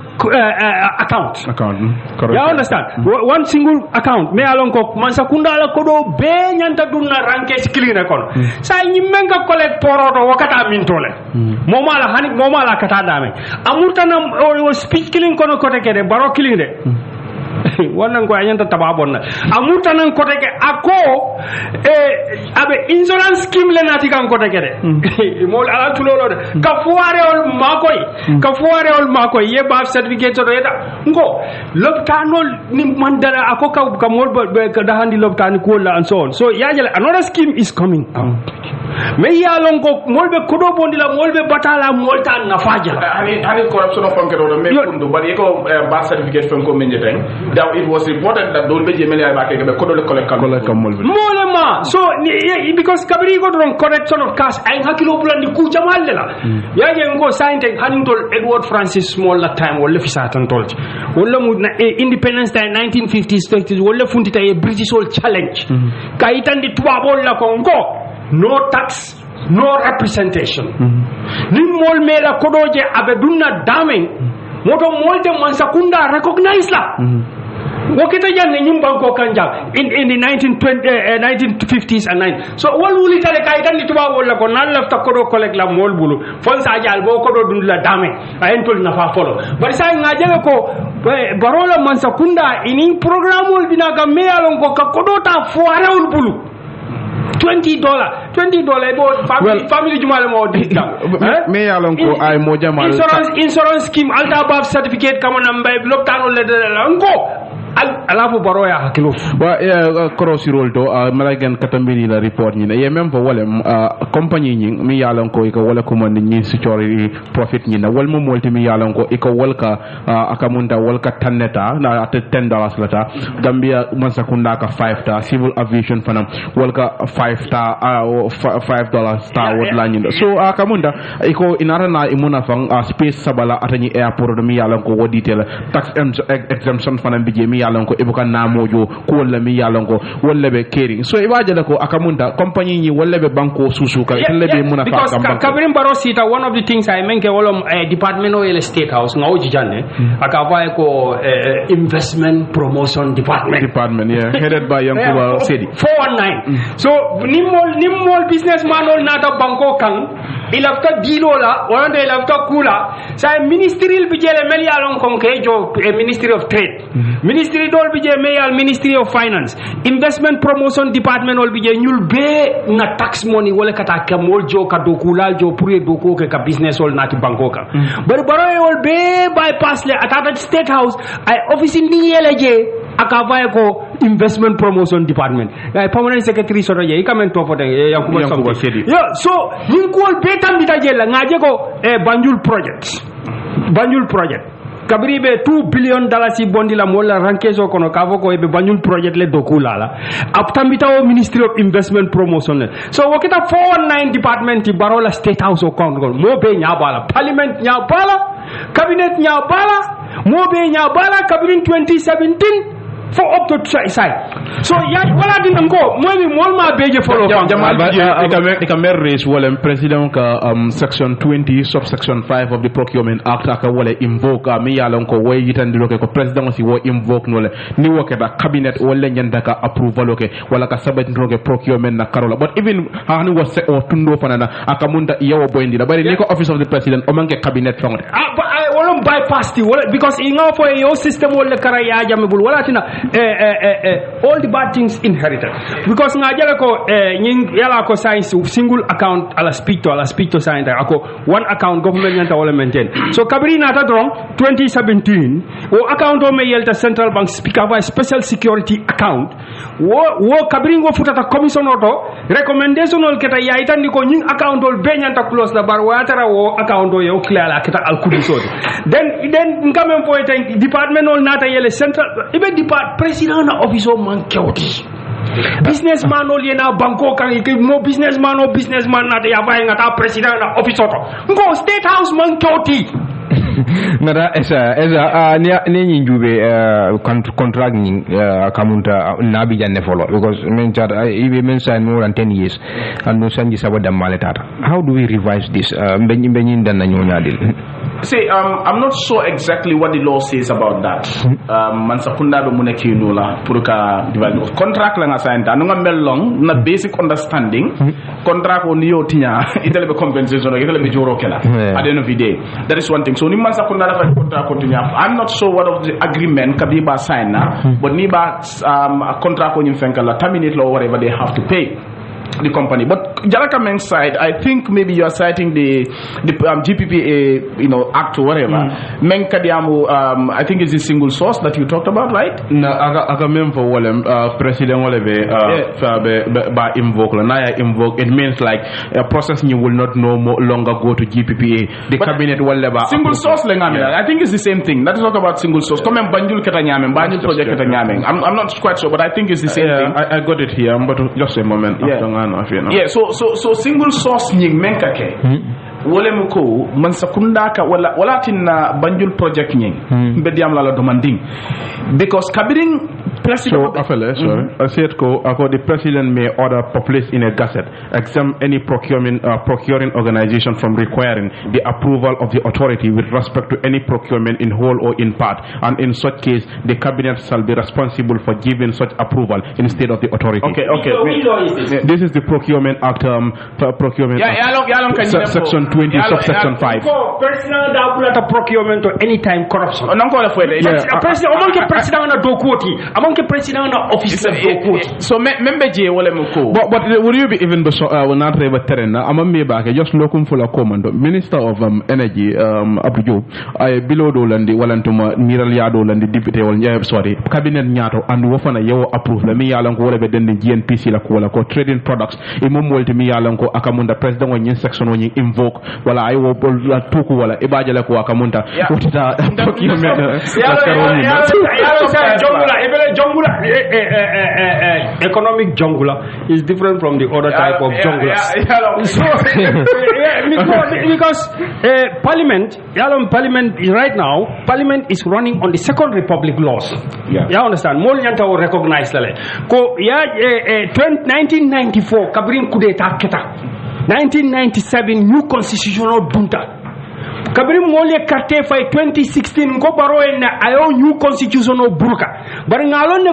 account correct you understand one single account me alon ko mansakunda ala kodo be nyanta dunna ranke clean kono sa nyimenga collect poroto wakata mintole momala kata dame amurtana speech killing kono kote kede baro killing de wannan ko anyanta tababon na amuta nan kote ke ako abe insurance scheme le nati kan kote kede mol ala tulolo ka fuare ol makoy ye ba certificate to eta ngo loptanol ni mandara ako ka mol ka dahandi loptani ko la and so on so yajale another scheme is coming me yalon ko molbe kodo bondila molbe batala moltan na faja hani corruption of pankero me kundu bari ko ba certificate fam ko menje tan that it was reported that dolbe jemele ay bakay be kodo le collect molbe molema so because kabiri ko don correction of cash ay hakilo bulandi ku jamal la yaje ngo sainte hanintol Edward Francis Small la time wala fi satan tolti wala mu independence time 1950s wala funtita e British All Challenge kayitandi tubabol la ko ngo no tax no representation ni mol mela kodoje abedunna damen moto molde mansakunda recognize la wakita janne nyum banko kanja in the 1950s and 90s so wal wuli tale kay tan tuba wala ko nan lafta kodo collect la mol bulu fon sa jal bo kodo dundula damen ayen tol na fa folo bari sa ngajele ko barola mansakunda ini programme wol binaga meyalon ko ka kodo ta foare wol bulu $20 bo family jumale mo diga me yalon ko ay mo jamal insurance scheme alta bab certificate kamona mbay loptano le ngo alafu baro ya hakilo ba cross role to malagan katambini la report ni ye même fo wala compagnie ni mi yalon ko ko wala ko man ni security profit ni na wal mo multi mi yalon ko ko walka akamunda walka tanneta na at $10 lata Gambia man sakunda ka 5 ta civil aviation fanam walka $5 star word la ni so akamunda ko inara na imuna fang space sabala atani airport mi yalon ko wodi tel tax exemption fanam bi mi yalon ko ibuka namojo ko wala mi yalon ko wala be caring so ibaje la ko akamunda compagnie ni wala be banko susu ka lebe muna fa kam banko kabrim baro sita one of the things I menke wala department of the state house ngawji janne akava ko investment promotion department yeah headed by Yankuba Sedi 419 so nimol businessman ol nata banko kan ilafta dilo la wala ilafta kula sa ministerial bijele mel yalon kon ke jo ministry of trade ministry dol bije meyal ministry of finance investment promotion department ol bije ñul be na tax money wala kata kamol jo ka dokula jo pour doko ke ka business ol nati banko ka bari baro ol be bypass le atata state house ay office ni yeleje akavaye ko investment promotion department ay permanent secretary so ye kamen to fote Yankuba Sedi yo so ni ko be tam bitaje la ngaje ko Banjul project kabribe $2 billion bondi la mola rankezo kono kavo ko ebe Banjul project le dokula la aptambita o ministry of investment promotion so wakita 419 department barola state house o kono mo be nyabala parliament nyabala cabinet nyabala mo be nyabala cabinet 2017 for up to side so ya wala din ngo moy mol ma beje follow jamal ka mer race wala president ka section 20 subsection 5 of the Procurement Act aka wala invoke mi yalon ko way yitandi loke ko president si wo invoke no le ni woke da cabinet wala nyanda ka approval loke wala ka sabat roke procurement na karola but even hani was o tundo fanana aka munda yawo boyndi da bari ni ko office of the president o manke cabinet fangote wala bypass ti wala because inga for your system wala kara ya jamebul wala tina all the bad things inherited because nga jala ko nying yala ko science single account ala speak to science ako one account government nyanta wala maintain so kabiri na ta drong 2017 wo account o me yelta central bank speak about special security account wo kabiri ngo futata commission oto recommendation ol keta ya itandi ko nying account ol be nyanta close la bar wa tara wo account o yo clear la keta al kudi sodi then ngam po eten department ol nata yele central ibe president na office o man kewti businessman ol yena banko kan mo businessman na de ya bay ngata president na office oto ngo state house man kewti nada esa ni njube contract ni kamunta nabi janne follow because men chat even men sign more than 10 years and no sanji sabada maletata how do we revise this benyin dan nanyo nyadil See, I'm not sure exactly what the law says about that. Man sakunda do muneki nula puruka develop contract la nga sign ta nga melong na basic understanding contract on yo tinya itele be compensation itele be joro kala at the end of the day. That is one thing. So ni man sakunda la contract continue. I'm not sure what of the agreement kabiba sign na but ni ba contract on yimfenka terminate law whatever they have to pay the company. But Jalaka Meng's side, I think maybe you are citing the GPPA, act or whatever. Meng Kadiamu, I think it's a single source that you talked about, right? No, aga member Walem, President Walebe, by invoke. It means like a process you will not no longer go to GPPA. The cabinet Waleba. Single source, I think it's the same thing. Let's talk about single source. Come and Banjul Katanyaming, Banjul Project Katanyaming. I'm not quite sure, but I think it's the same thing. I got it here, but just a moment. Yeah, so single source nying menkake wole muko man sakunda ka wala tinna Banjul project nying mbediam la demanding because kabiring president I said the president may order published in a gazette exempt any procuring organization from requiring the approval of the authority with respect to any procurement in whole or in part, and in such case the cabinet shall be responsible for giving such approval instead of the authority. Okay. This is the Procurement Act, Procurement Act, Section 20, subsection 5. President da procurement or anytime corruption. President na dokuti among president na officer dokuti. So member je wala muko. But would you be even not ever terena among me back just looking for a commando Minister of Energy Abujo I below dolandi walantuma miral yado landi deputy wal cabinet nyato and wofana yewo approve la mi yalan ko wala be den GNPC la ko trading products e mom wolti mi yalan ko akamunda president woni section woni invoke wala ay wo la tuku wala e bajale ko akamunda wotita procurement economic jungler is different from the other type of junglers. Because Parliament right now, Parliament is running on the Second Republic laws. You understand? More than to recognize that. 1994, Kabrin coup d'etat keta. 1997, new constitutional junta. Kabrim Mole Karte Fai 2016 ko baro en ayo new constitutional burka. But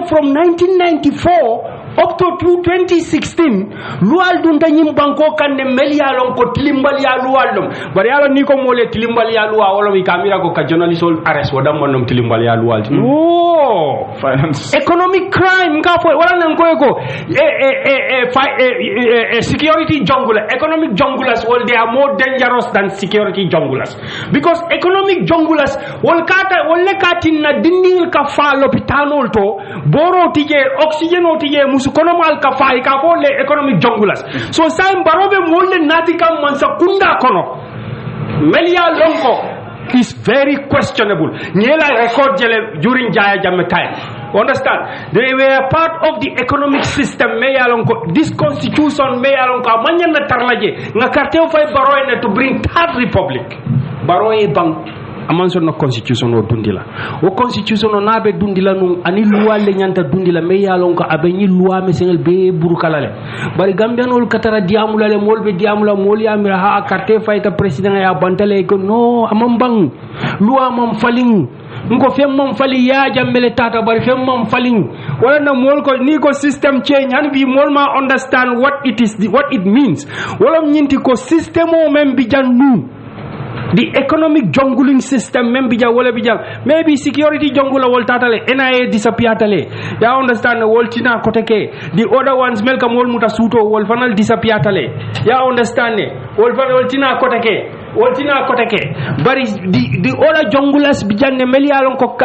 from 1994 up to 2016 lual dunta nyim banko kan ne melialon ko tilimbal ya lualum bari yalo ni ko mole tilimbal ya luwa wala mi kamira ko ka journalist ol arrest wadam monom tilimbal ya lual oh finance economic crime ka fo wala nan ko security junglers economic junglers well they are more dangerous than security junglers because economic junglers wol kata wol katin na dinding ka fa l'hopital to boro tije oxygen o tije konomal ka fay ka fo le economic junglers so say barobe molle natika man sa kunda kono melia lonko is very questionable nyela record jele during Jaya Jammeh time understand they were part of the economic system me yalonko this constitution me yalonko manya na tarlaje nga carte fay baroy to bring third republic baroy bang amanso no constitution o dundila o constitution o nabe dundila no ani loi le nyanta dundila me yalon ko abe ni loi me sengel be burukalale bari gambianol katara diamulale molbe diamula mol yamira ha carte fayta president ya bantale ko no amambang loi mom faling ngo fem mom fali ya jammele tata bari fem mom faling wala na mol ko ni ko system change han bi mol ma understand what it is what it means wala nyinti ko system o mem bi jannu the economic jungling system mem bija wala bija maybe security jungula wol tatale NIA disappear tale ya understand wol tina koteke the other ones melka wol muta suto wol fanal disappear tale ya understand wol fanal tina koteke bari the other jungulas bijanne melialon ko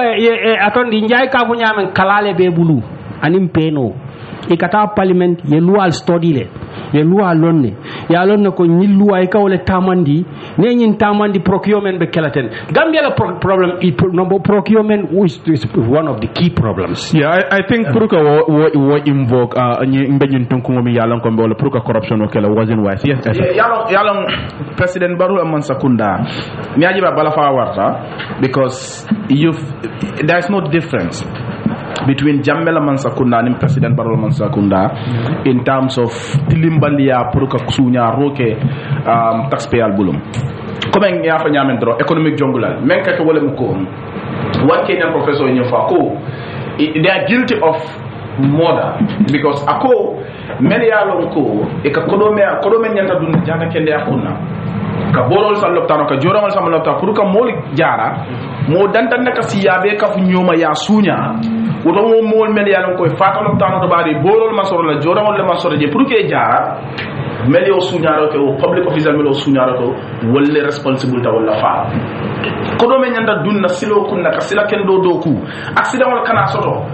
atondi njay ka fu nyamen kalale be bulu anim peno ikata parliament ye loi study le ye loi lonne ya lonne ko ñi loi ka wala tamandi ne ñin tamandi procurement be kelaten Gambia la problem procurement is one of the key problems. I think pour que wo invoke ñi mbeñin tonku ngomi yalla ko mbolo pour que corruption o kala wasn't wise. Yes. Yalla President Barrow Amman Sakunda mi ajiba bala fa warta because there is no difference between Jammela Mansakunda and President Barrow Mansakunda in terms of tilimbalia pour que sunya roke taxpayer bulum comme ya fa nyamen dro economic jungle men ka wala mu ko one Kenyan professor in Fako they are guilty of murder because ako men ya lon ko e ka kodome nyanta dun jana kende akuna ka borol sa loptano ka joramal sa lopta pour que mol jara mo dantan naka siyabe ka fu nyoma ya sunya woto mo mol mel yalon koy fatalo tano to bari borol masoro la joramol le masoro je pour que jara mel yo sunyaro ko public official mel yo sunyaro ko wolle responsible ta wala fa ko do men nyanda dunna silo kunna ka sila ken do doku accident wala kana soto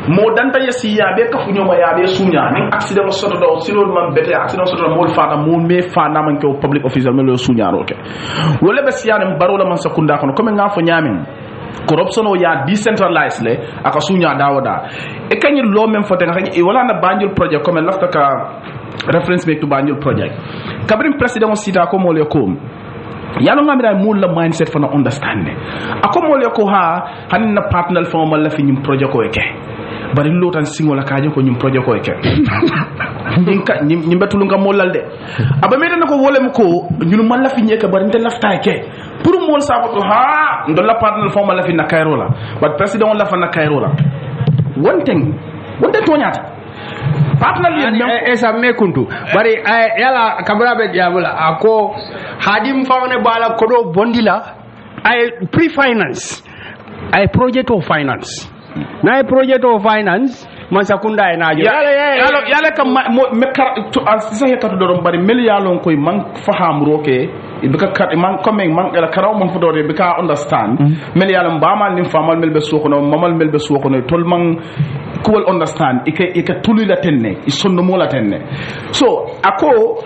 mo danta yasiya be ka fu nyoma ya be sunya ni accident soto do silo man bete accident soto mol fata mo me fa na man ko public official mel yo sunyaro ke wolle be siyane barola man sakunda kono comme ngafo nyamin corruption o ya decentralized le aka sunya dawda e kanyi lo men fote nga e wala na Banjul project comme lafta ka reference make to Banjul project kabrim president sita ko mo le ko yalo ngamira mul la mindset for na understanding akomole ko ha hanin na partner formal la fi nyum project ko eke bari lotan singola kaje ko nyum project ko eke nyim betulu nga molal de aba meden ko wolem ko ñunu man la fi ñeka bari nte lafta ke pour mol sabo ko ha ndo la partner formal la fi na Cairo la but president la fa na Cairo la one thing toñata partner li esa mekuntu bari yala kamrabe diabula ako hadim fawne bala kodo bondila ay pre-finance ay project of finance na project of finance Mansakunda enajo yala kam me to sahe katu do bari mel yalon koy man faham roke bika kat man comme man la karaw man fu do bika understand mel yalon ba mal nim famal mel be sokono mamal mel be sokono tol man ko will understand ike tuli la tenne isonno mo la tenne so ako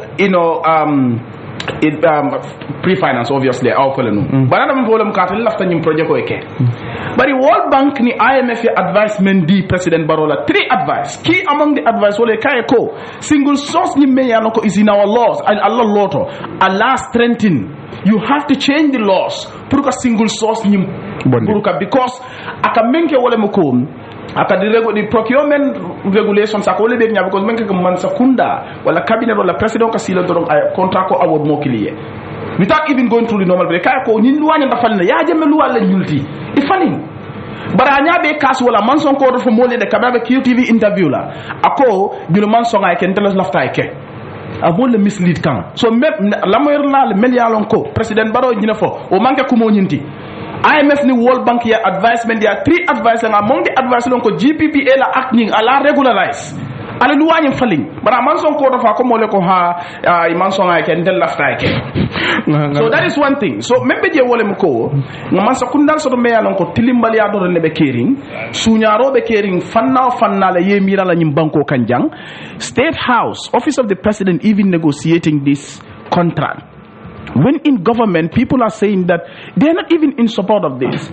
pre-finance obviously aw felenu banana mo volum ka tan lafta nyim project ko eke bari World Bank ni IMF advisement di President Barola 3 advice key among the advice wole kay ko single source ni me yano ko is in our laws and Allah loto Allah strengthen you have to change the laws pour que single source ni pour que because aka menke wole mo ko aka di procurement regulations aka wole be nya because menke ko man sakunda wala cabinet wala president ka sila do contract ko award mo kliye without even going through the normal way kay ko ñin luwañu dafal na ya jeme luwa la ñulti ifani bara ñabe kas wala man son ko do fo molé de kababe QTV interview la ako dinu man son ay ken telos laftay ke abo le mislead kan so même la moyer la le million ko president baro ñina fo o manke ko mo ñinti IMF ni World Bank ya advisement ya 3 advice nga among the advice lon ko GPPA la acting ala regularize ala luwañu faling bara man son ko do fa ko mo le ko ha man son ay ken del laftay ke so that is one thing so membe je wole mko man sa kundal so do me yalon ko tilimbal ya do ne be kering suñaro be kering fanna la yemira la nyim banko kanjang State House Office of the President even negotiating this contract. When in government, people are saying that they're not even in support of this.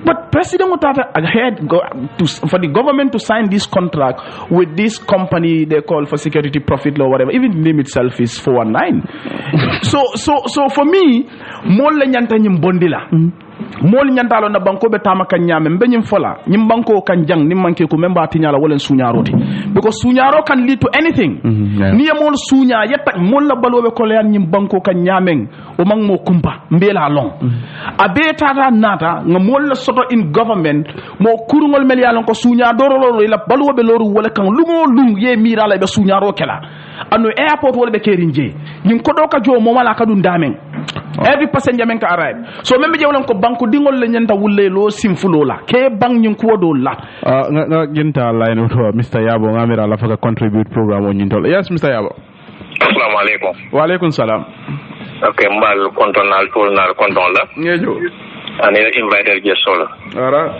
But President Mutata had for the government to sign this contract with this company they call for security profit law, whatever. Even the name itself is 419. So for me, more nyanta nyim bondila. Mol nyantalo na banko be tama kan nyame mbenyim fola nyim banko kan jang nim manke ko memba tinyala wala sunyaroti because sunyaro can lead to anything ni mol sunya yetta mol la balobe ko leyan nyim banko kan nyamen o mang mo kumpa mbela long abe tata nata nga mol la soto in government mo kurungol mel yalon ko sunya dorolo la balobe loru wala kan lumo lum ye mirala be sunyaro kala anu airport wala be kerinje nyim ko do ka jo mo wala ka dun damen every passenger men ka arrive so membe jewlan ko banko dingol le nyanta wulle lo simfulo la ke bang nyin ko do la nga ginta line to Mr. Yabo ngamira la faka contribute program on nyintol yes Mr. Yabo assalamu alaikum wa alaikum salam okay mbal kontonal tolnal konton la ngejo and invited guest all alright.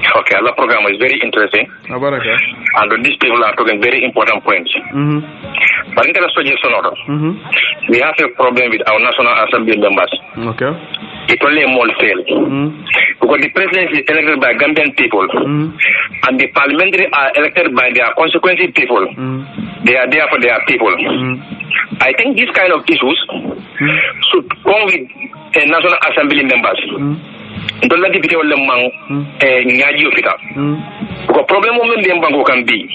Okay, the program is very interesting. And these people are talking very important points. But in the suggestion order, we have a problem with our National Assembly members. Okay. It only a small fail. Because the president is elected by Gambian people, and the parliamentary are elected by their consequences people. They are there for their people. I think these kind of issues should come with a National Assembly members. Don't let the people nyaji ofita. Because problem moment the bango can be.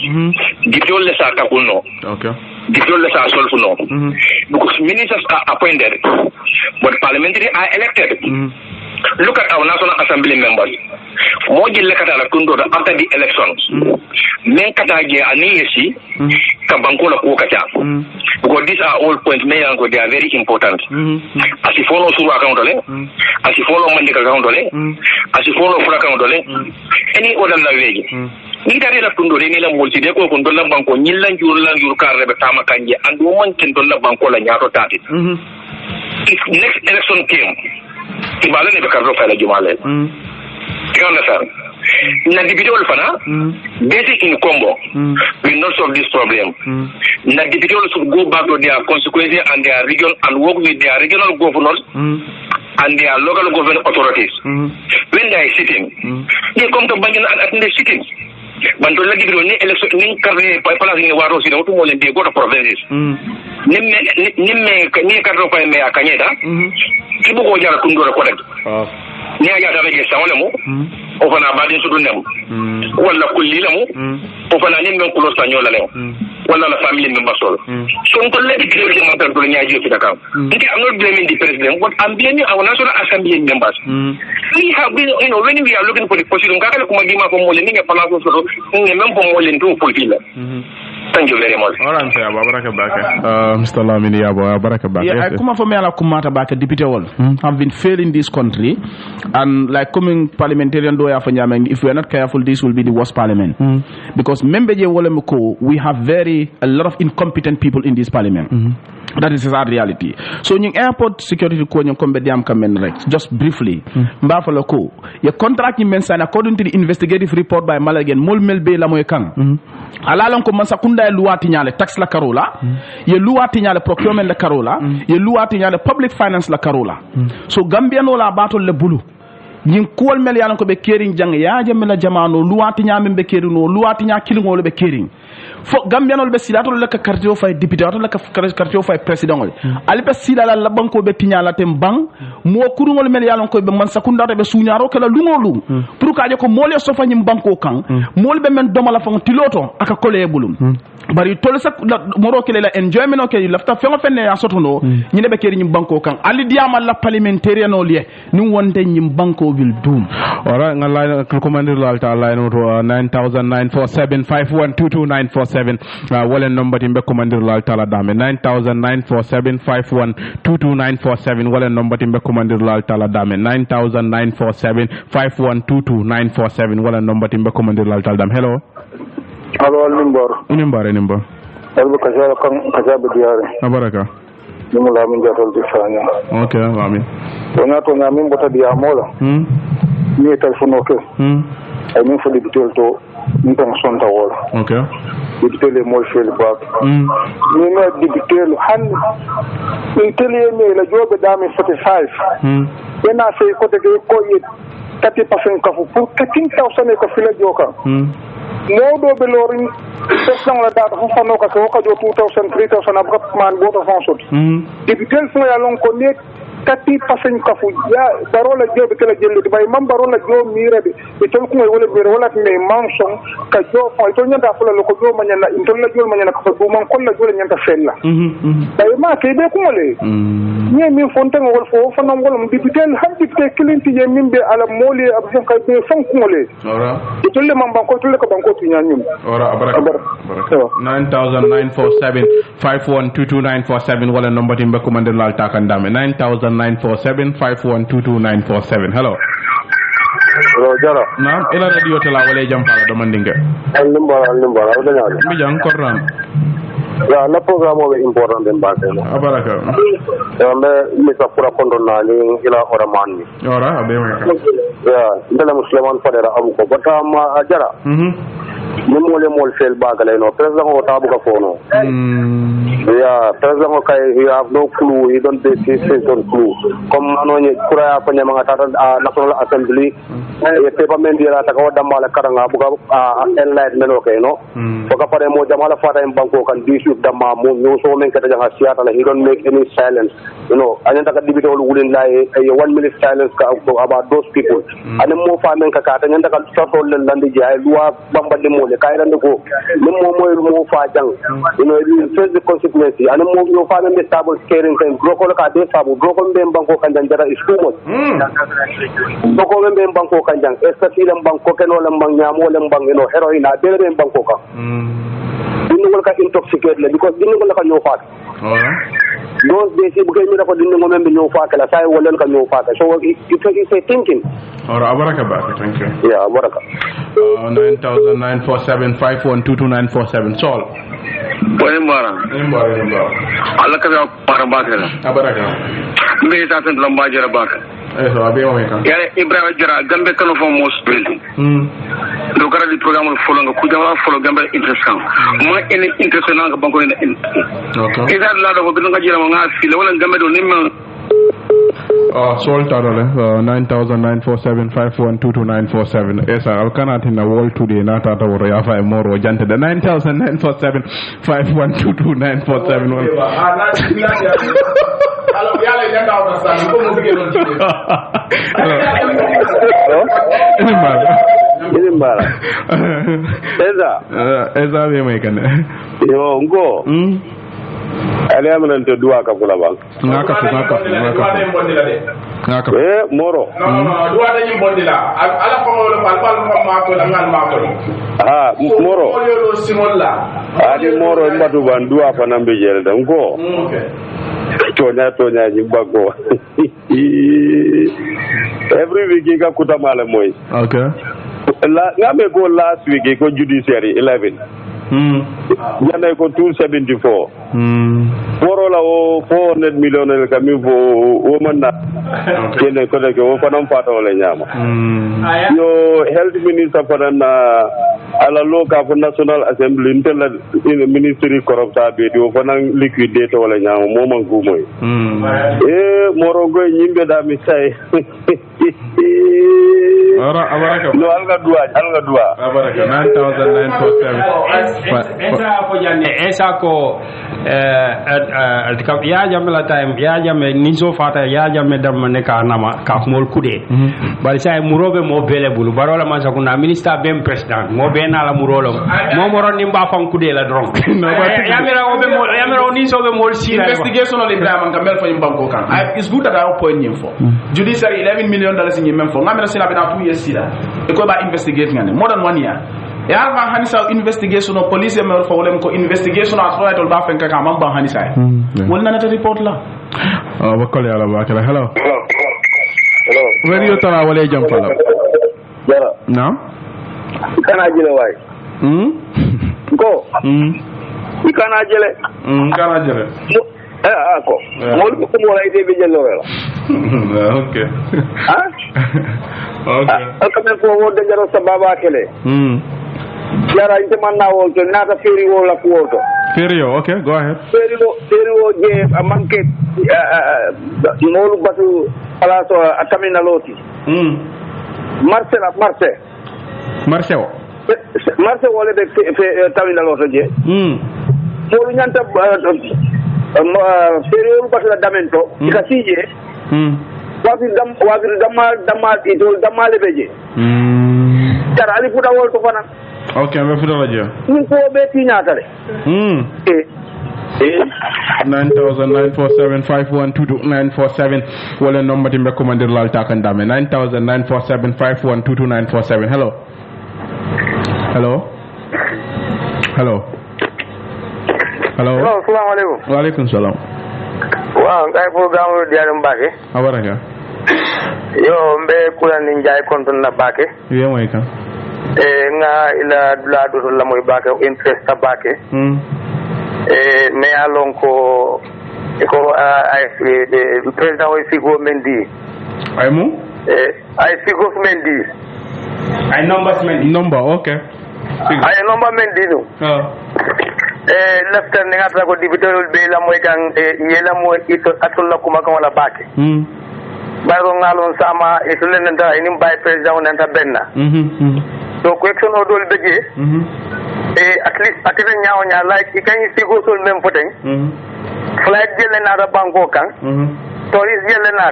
The people less are takuno. Okay. The people less are solved no. Because ministers are appointed, but parliamentary are elected. Look at our National Assembly members. Moji lekata la kundo after the elections. Men kata ge ani yesi kabanko la ko kata. Because these are all points they are very important. As you follow through account as you follow Monday account as you follow full account any other way. Ni tare la kundo ni la multi de ko kundo la banko nyillan jurlan jur karre be tama kanje and woman ken don la banko la nyato tati. If next election came ibala ne be karro fa la jumale. You understand? Na individual fana basic in combo will not solve this problem. Na individuals should go back to their consequences and their region and work with their regional governors and their local government authorities. When they are sitting, they come to Banjul and attend the sitting. Bantu lagi bilo ni election ni karne pala ni waro sino tu mo lendi go to provinces. Nimme ni karno pa me akanyeda. Ibu ko jara kundora correct. Ni aya da rege sawale mo o fana badin sudu nem wala kulli lamu o fana ni men kulo sanyola le wala la family member sol so on tolle di grade de matar do nyaaji fi dakam nti am not blaming the president but I'm blaming our National Assembly members. We have been when we are looking for the position ngakale kuma gima ko mo le ni pala ko so ni même ko mo le ndu fulfill. Thank you very much. All right, Baraka Baka. Mr. Lamin Yabo, Baraka Baka. Yeah, I come from Mela Kumata Baka, deputy wall. Have been failing this country, and like coming parliamentarian do if we are not careful, this will be the worst parliament. Because Membeje Wolemoko, we have a lot of incompetent people in this parliament. That is our reality. So in airport security ko nyong kombe diam kamen right. Just briefly, mbafalo ko. Your contract in mensan according to the investigative report by Malagan Mulmel Be Lamoy Kang. Alalon ko mansakunda luati nyale tax la karola, ye luati nyale procurement la karola, ye luati nyale public finance la karola. So Gambian la battle le bulu. Nyin kuwal mel yalan ko be kering jang ya jamela jamano luati nyame be kerino luati nya kilingo le be kering fo gambianol be sidato le ka quartier fay député to le ka quartier fay président ngol ali be sidala la banko be tinyala tem bang mo kurungol mel yalan ko be man sakunda be suñaro kala lungolu pour ka je ko mole so fanyim banko kan mol be men domala fon tiloto aka kole bulum bari tole sak moro kele la enjoyment o ke lafta fengo fenne ya sotono ñine be keri ñim banko kan ali diama la parlementaire no lié ni wonde ñim banko will doom. Alright, nga line commander lalta line to 9947512297 walen number timbe commander lalta la dame 9947512297 walen number timbe commander lalta la dame 9947512297 walen number timbe commander lalta la dame. Hello. Hello, Nimbar. Nimbar. Albu kasara kan kasabe diare. Abaraka. Nimu lamin jatol di Sanyang. Okay, lamin. To ngamin bota dia mola. Ni telephone okay. Ay min fo digital to ntang sonta wala. Okay. Digital e mol fel bak. Ni no digital han tele me la jobe dami 45. Ena se ko de ko yi 30% ka fu 13000 ko fila joka. Modo be lorin pesang la data fu fano ka ko jo 2000 3000 abgat man bo to fonsot. Digital fo ya lon ko net 30% kafu ya barola jobe kala jelle bay mam barola jo mira de e tol ko wala be wala me manson ka jo fa to nyanda fula lo ko jo manyana intol la jo manyana ka do man kon la jo nyanda fella bay ma ke be ko le ni mi fonte ngol fo fa nam ngol dibitel hanji te kilinti ye mimbe ala moli absen ka be fon ko le ora e tol le mam banko tol le ko banko ti nyanyum ora baraka 9947512297 wala number timbe commander lal takandame 9000 947 5122947. Hello. Hello, Jara. Naam, ila radio tala wale jampala do mandinga. Limbara, udanya. Mi jang korran. Ya, la programme o important den ba tele. Abaraka. Ya, me sa pura kondo na ni ila ora manni. Ora, abe waka. Ya, ndala musliman fadera abu ko bata ma Jara. Ni mol fel bagale no president o tabu ka fono. Yeah, president o kay he have no clue, he don't don't clue. Comme anoni kura ko nyama ngata national assembly e pepa mendi la ta ko damala karanga buga enlightenment okay no. So ka pare mo jamala fata en banko kan disu damma mo no so men kata janga siata la he don't make any silence. You know, anyanta ka dibito wulin la e 1 minute silence ka about those people. Ane mo fa men ka ta nyanta ka sotol landi jay loi bambade mo le kay rande ko mo mo fa jang. You know, it face the consequences. Ane mo no fa men stable caring kan groko ka de sabu groko be banko kan jara is too much. Groko be banko kan jang especially banko ken wala mbang nyamo wala mbang no heroin a de banko ka. Dinu wala ka intoxicate le because dinu wala ka ñoo faat. Those days bu kay mi dafa dinu mo membe ñoo faat la say wala ka ñoo faat. So it's a thinking. Ora abaraka ba, thank you. Yeah, abaraka. 9,947 5122947 sol. Mbara. Allah ka para bakala. Abaraka. Mbe ta tan lamba jara baka. So abe o meka. Ya Ibrahima jara gambe kanu fo mo spell. Do kara di programme folo nga ku jama folo gambe interessant. Mo ene interessant nga banko ene. Okay. Ida la do ko nga jira nga file wala gambe do nimma. Sol tarole 9,947 5122947. Esa alkana tina wall today na tata woro ya fa moro jante the 9,947 5122947. Alors, il y a les gens dans ça, nous pouvons dire Ilimbara. Eza be mai kana. Yo ngo. Ale amana duwa ka kula bang. Ngaka. Moro. No, duwa da nyim bondila. Ala ko wala fal ma ko la ngal ma ko. Moro. Ko yo simolla. Ali moro mbatu ban duwa fa nambe jere da ngo. Okay. Tonya jimbago. Every week ka kutamala moy. Okay. Ngame go last week ko judiciary 11. Yana ko 274. Moro la o 400 million el kami fo o manna. Kene ko de ko fanam fato le nyama. Yo health minister fanana ala loka for national assembly intela ministry corrupta be do fanan liquidate wala nyama mo man ko moy. Moro go nyimbe da mi say. Abaraka. No alga dua. Abaraka 9,947. Esa ko janne esa ko ya jamela time ya jamme niso fata ya jamme dam ne ka nama ka mol kude bal say murobe mo bele bulu barola man sakuna minister bem president mo be na la murolo mo moron ni mba fam kude la dron ya mera obe mo ya mera niso be mo sira Investigation on Ibrahima ngamel fo yimbanko kan. It's good that I point him for. Judiciary $11 million in memfo ngamela sila be na 2 years sira. E ko ba investigate ngane more than 1 year. Ya ba hanisa investigation of police e mer fo wolem ko investigation as far as ba fen ka man ba hanisa. Wol na ta report la. Ba kole ala ba kala. Hello. Where you tara wale jampala? Jara. Na? Kana jele way. Go. Kana jele. Kana jele. Ako. Mol ko mo lay de be jelo la. Okay. Okay. Alkamen ko wo de jaro sababa kele. Jara inte manna wo to nata feri wo la ko to. Ferio, okay, go ahead. Feri wo je amanke molu batu ala to atamina loti. Marcel wole de tamina loto je. Molu nyanta feri wo batu la damento ikasije. Wagir damal idol damale beje. Tara ali futa wol to fana. Okay, me futa la je. Ni ko be tiñata le. 9,947 5122947 wala number timbe commander lal takandame 9,947 5122947. Hello. Assalamu alaikum. Wa alaikum salam. Wow, ngai programme dia mbake. Abaraka. Yo mbe kula ninjay konton na bake. Ye moy ka. Nga ila la do la moy bake interest ta bake. Me alon ko ay de president o sigo mendi. Ay mo? Ay sigo mendi. Ay Number, okay. Ay number mendi no. Leftan nga ta ko dibitorul be la moy kan yela moy ito atulla kuma kan wala bake. Bayro ngalon sama ito len nda ini bay president nanta benna. So question o dol beje. At least atene nyaaw nya like ikan sigo sol même poten. Flight jelle na banko kan. Toris jelle na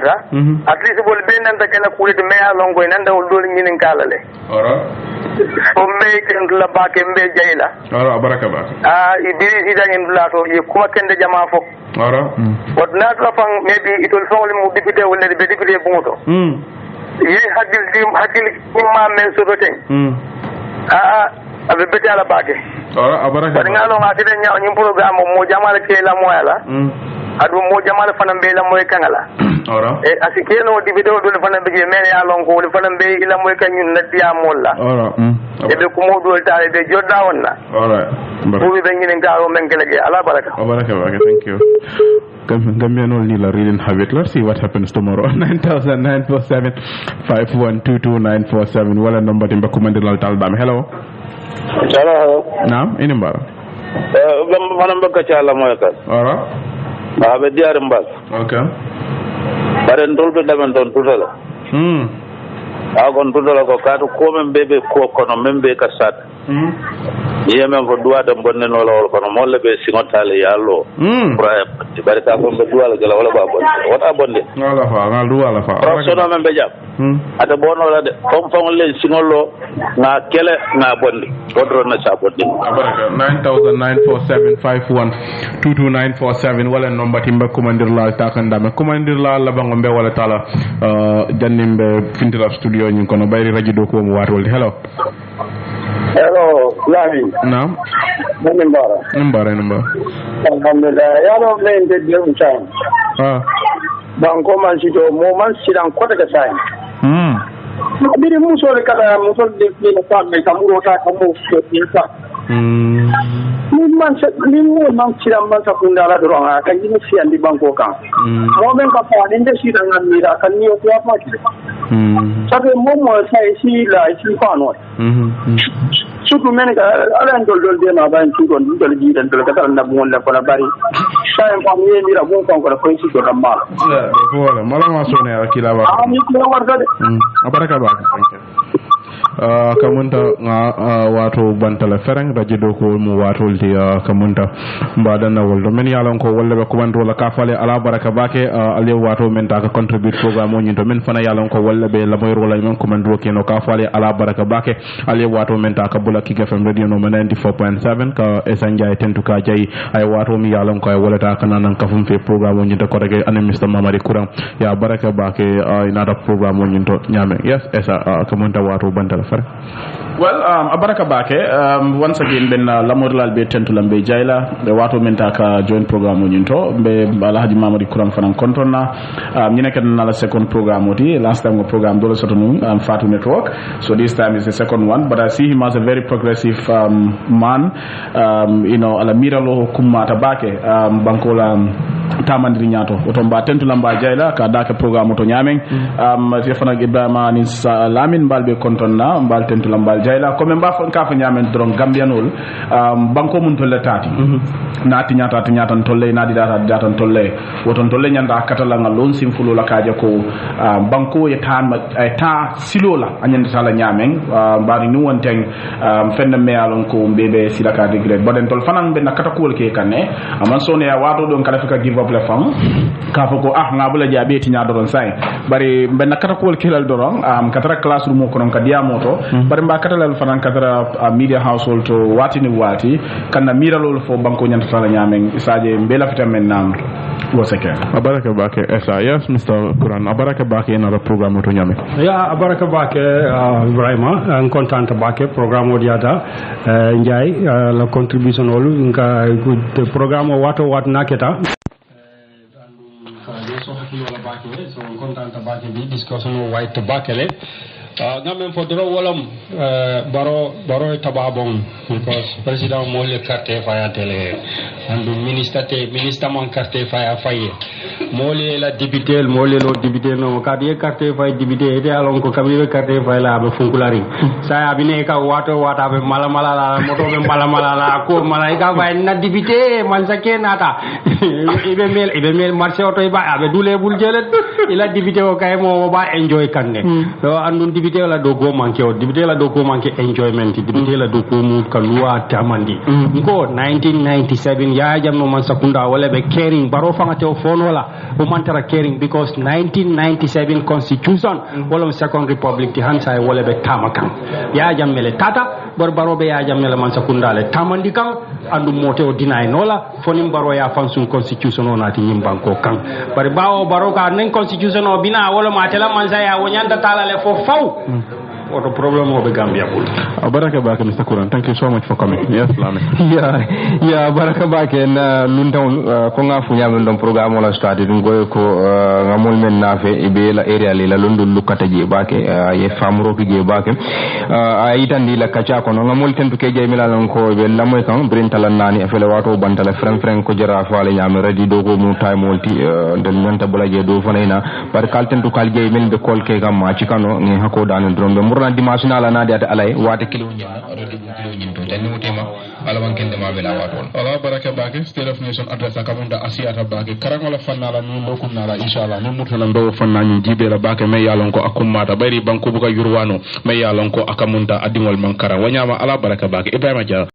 at least bol be nanta kala kulit me alongo nanda dol nyinin kalale. Ora. So me kan la bake mbe jayla. Ora baraka ba. Ibiri idangin lato ye kuma kende jama fo. Ora. What not la fang maybe it will fall mu député wala be député bunto. Ye hadil imma men so roten. Abe beti ala bake. Ora baraka. But ngalo ngati nya nyim programme mo jamal ke la moyala. Adu mo jamal fana be la moy kangala. Ora. Asike no député do fana be je men ya lon ko fana be ila moy kanyun na tiya molla. Ora. Ebe ko mo do taale be jodda wonna. Ora. Bubi be ngin ngaro men kala je ala baraka. Baraka, thank you. Gambian only la reading habit. Let's see what happens tomorrow. 9,947 5122947. Wala number timba kumandilal talbam. Hello. Hello. Naam, inimbara. Manam bakka chala moy ka. Ora. Be diar mbas. Okay. Baren dolbe damen don tutala. Agon tutala ko kato ko men bebe ko kono membe ka sat. Yemen ko duwata bonne no lawol kono molle be singotale yallo praya barka ko be duwala gala wala ba bonde wata bonde wala fa ngal duwala fa sono men be jam ata bono la de fon le singollo na kele na bonde wodro na sa bonde baraka 9,947 wala nomba timba kumandir la takanda me kumandir la la bango be wala tala jannimbe fintila studio nyin kono bayri radio do ko mo watol hello. Hello, Lamin. Naam. Nimbara. Alhamdulillah. Ya no men de dem time. Banko man sito mo man sidan kota ka sai. Biri muso le kala muso de ni fa me kamuro ta kamu ko tinsa. Ni man sidan man sa kundala dorong kan ni si andi banko kan. Mo men ka fa ni de sidan ngamira kan ni o ya fa. Sabe mo sai si la si fa no. Suku men ka ala ndol de ma ban ci gon dol ji dan dol ka tan na bon la ko la bari sai fa mi ni ra bon ko ko ci do mal voilà mala ma sone akila ba ni ko warda de abaraka ba kamunta wato bantala fereng radio do ko mu watol di kamunta mbada na woldo men yalon ko wolle be ko banto la ka fale ala baraka bake ale wato men ta ka contribute programme on to men fana yalon ko wolle be la moy rola men ko man do ke no ka fale ala baraka bake ale wato men ta ka bula ki fm radio no 94.7 ka esanjay tentu ka jay ay wato mi yalon ko ay wolle ta kana nan ka fum fe programme on to ko rege ane Mr Mamadi Kuram ya baraka bake inada programme on to nyame yes esa kamunta wato bantala well abaraka bake once again ben lamorlal be tentu lambe jayla be wato menta ka join programme nyinto be alhaji mamadi kuram fanan kontonna nyine kan na la second programme oti last time programme do sotonu fatu network so this time is the second one but I see him as a very progressive man you know ala miralo kumma tabake bankola tamandiri nyato otomba tentu lamba jayla ka daka programme to nyamen fana Ebrima ni lamin balbe kontonna mbal tentu lambal jayla ko men bafon ka fa nyamen dron gambianol banko mun tolle tati nati nyata tolle nadi data tolle woton tolle nyanda katala ngalon simfulo la kaje ko banko e ta silola anyanda sala nyamen bari nu wonteng fenna mealon ko bebe silaka degré boden tol fanan be nakata ko ke kanne aman sone ya wato don kala fika give up le fam ka fa ko ngabula jabe ti nya doron sai bari be nakata ko ke lal doron katara classroom ko non ka diamoto bari mba katala fanan katara media household to watini wati kanna miralol fo banko nyanta sala nyamen isaje mbela fitamen nam woseke abaraka bake esa yes Mr Kuran abaraka bake na programme to nyame ya abaraka bake Ebrima en contente bake programme odiata njay la contribution olu nga programme wato wat naketa bake so content bake bi discussion white bakele ngamen fo doro wolom baro tababon because president mo le carte faya tele andu ministre mon carte faya faye mo le la député mo le lo député no kadi carte fay député ede alon ko kambe carte fay la be funkulari sa abine ka wata be mala la moto be mala la ko malaika fay na député man sake nata ibe mel marché auto ba abe dule bul jelet ila député o kay mo ba enjoy kanne do andu député la do go manke o député la do go manke enjoyment député la do ko mu kalwa tamandi ko 1997 ya jamno man sakunda wala be caring baro fangate o phone wala o mantara caring because 1997 constitution wala second republic ti hansa wala be tamakan ya jammele tata baro be ya jammele man sakunda le tamandi kan andu mote o deny nola fonim baro ya fansun constitution o nati nyimbanko kan baro ka nen constitution o bina wala matela man sa ya wonyanda tala le fo faw what a problem of the Gambia. Baraka Bake, Mr. Kuran, thank you so much for coming. Yes, Lamin. Yeah, Baraka Bake, Lunta Konga Funyam program on started in Goyoko, Ramon Nafe, Ibela area, Lila Lundu Lukataji Bake, a farm rocky Bake. I eat and Lila Kachako, Namulton to KJ Milanco, Lamokan, Brintalanani, a fellow Bantala, Frank Kojara, Fali, I'm ready to go Mutai Multi, the Nantabula do Fanena, but Carlton to Kalgay Mil, the Kolkega Machicano, Hakodan and Drum. Dimensional anadi at alay wate kilo nyina already kilo nyinto tan no tema ala wankende ma bela watol ala baraka Bake state of nation address akamunda asiata Bake karangola fannala ni lokunala inshallah ni mutana ndo fanna ni jibela Bake me yalon ko akumata bari banko buka yurwano me yalon ko akamunda adingol mankara wanyama ala baraka Bake Ibrima Jarra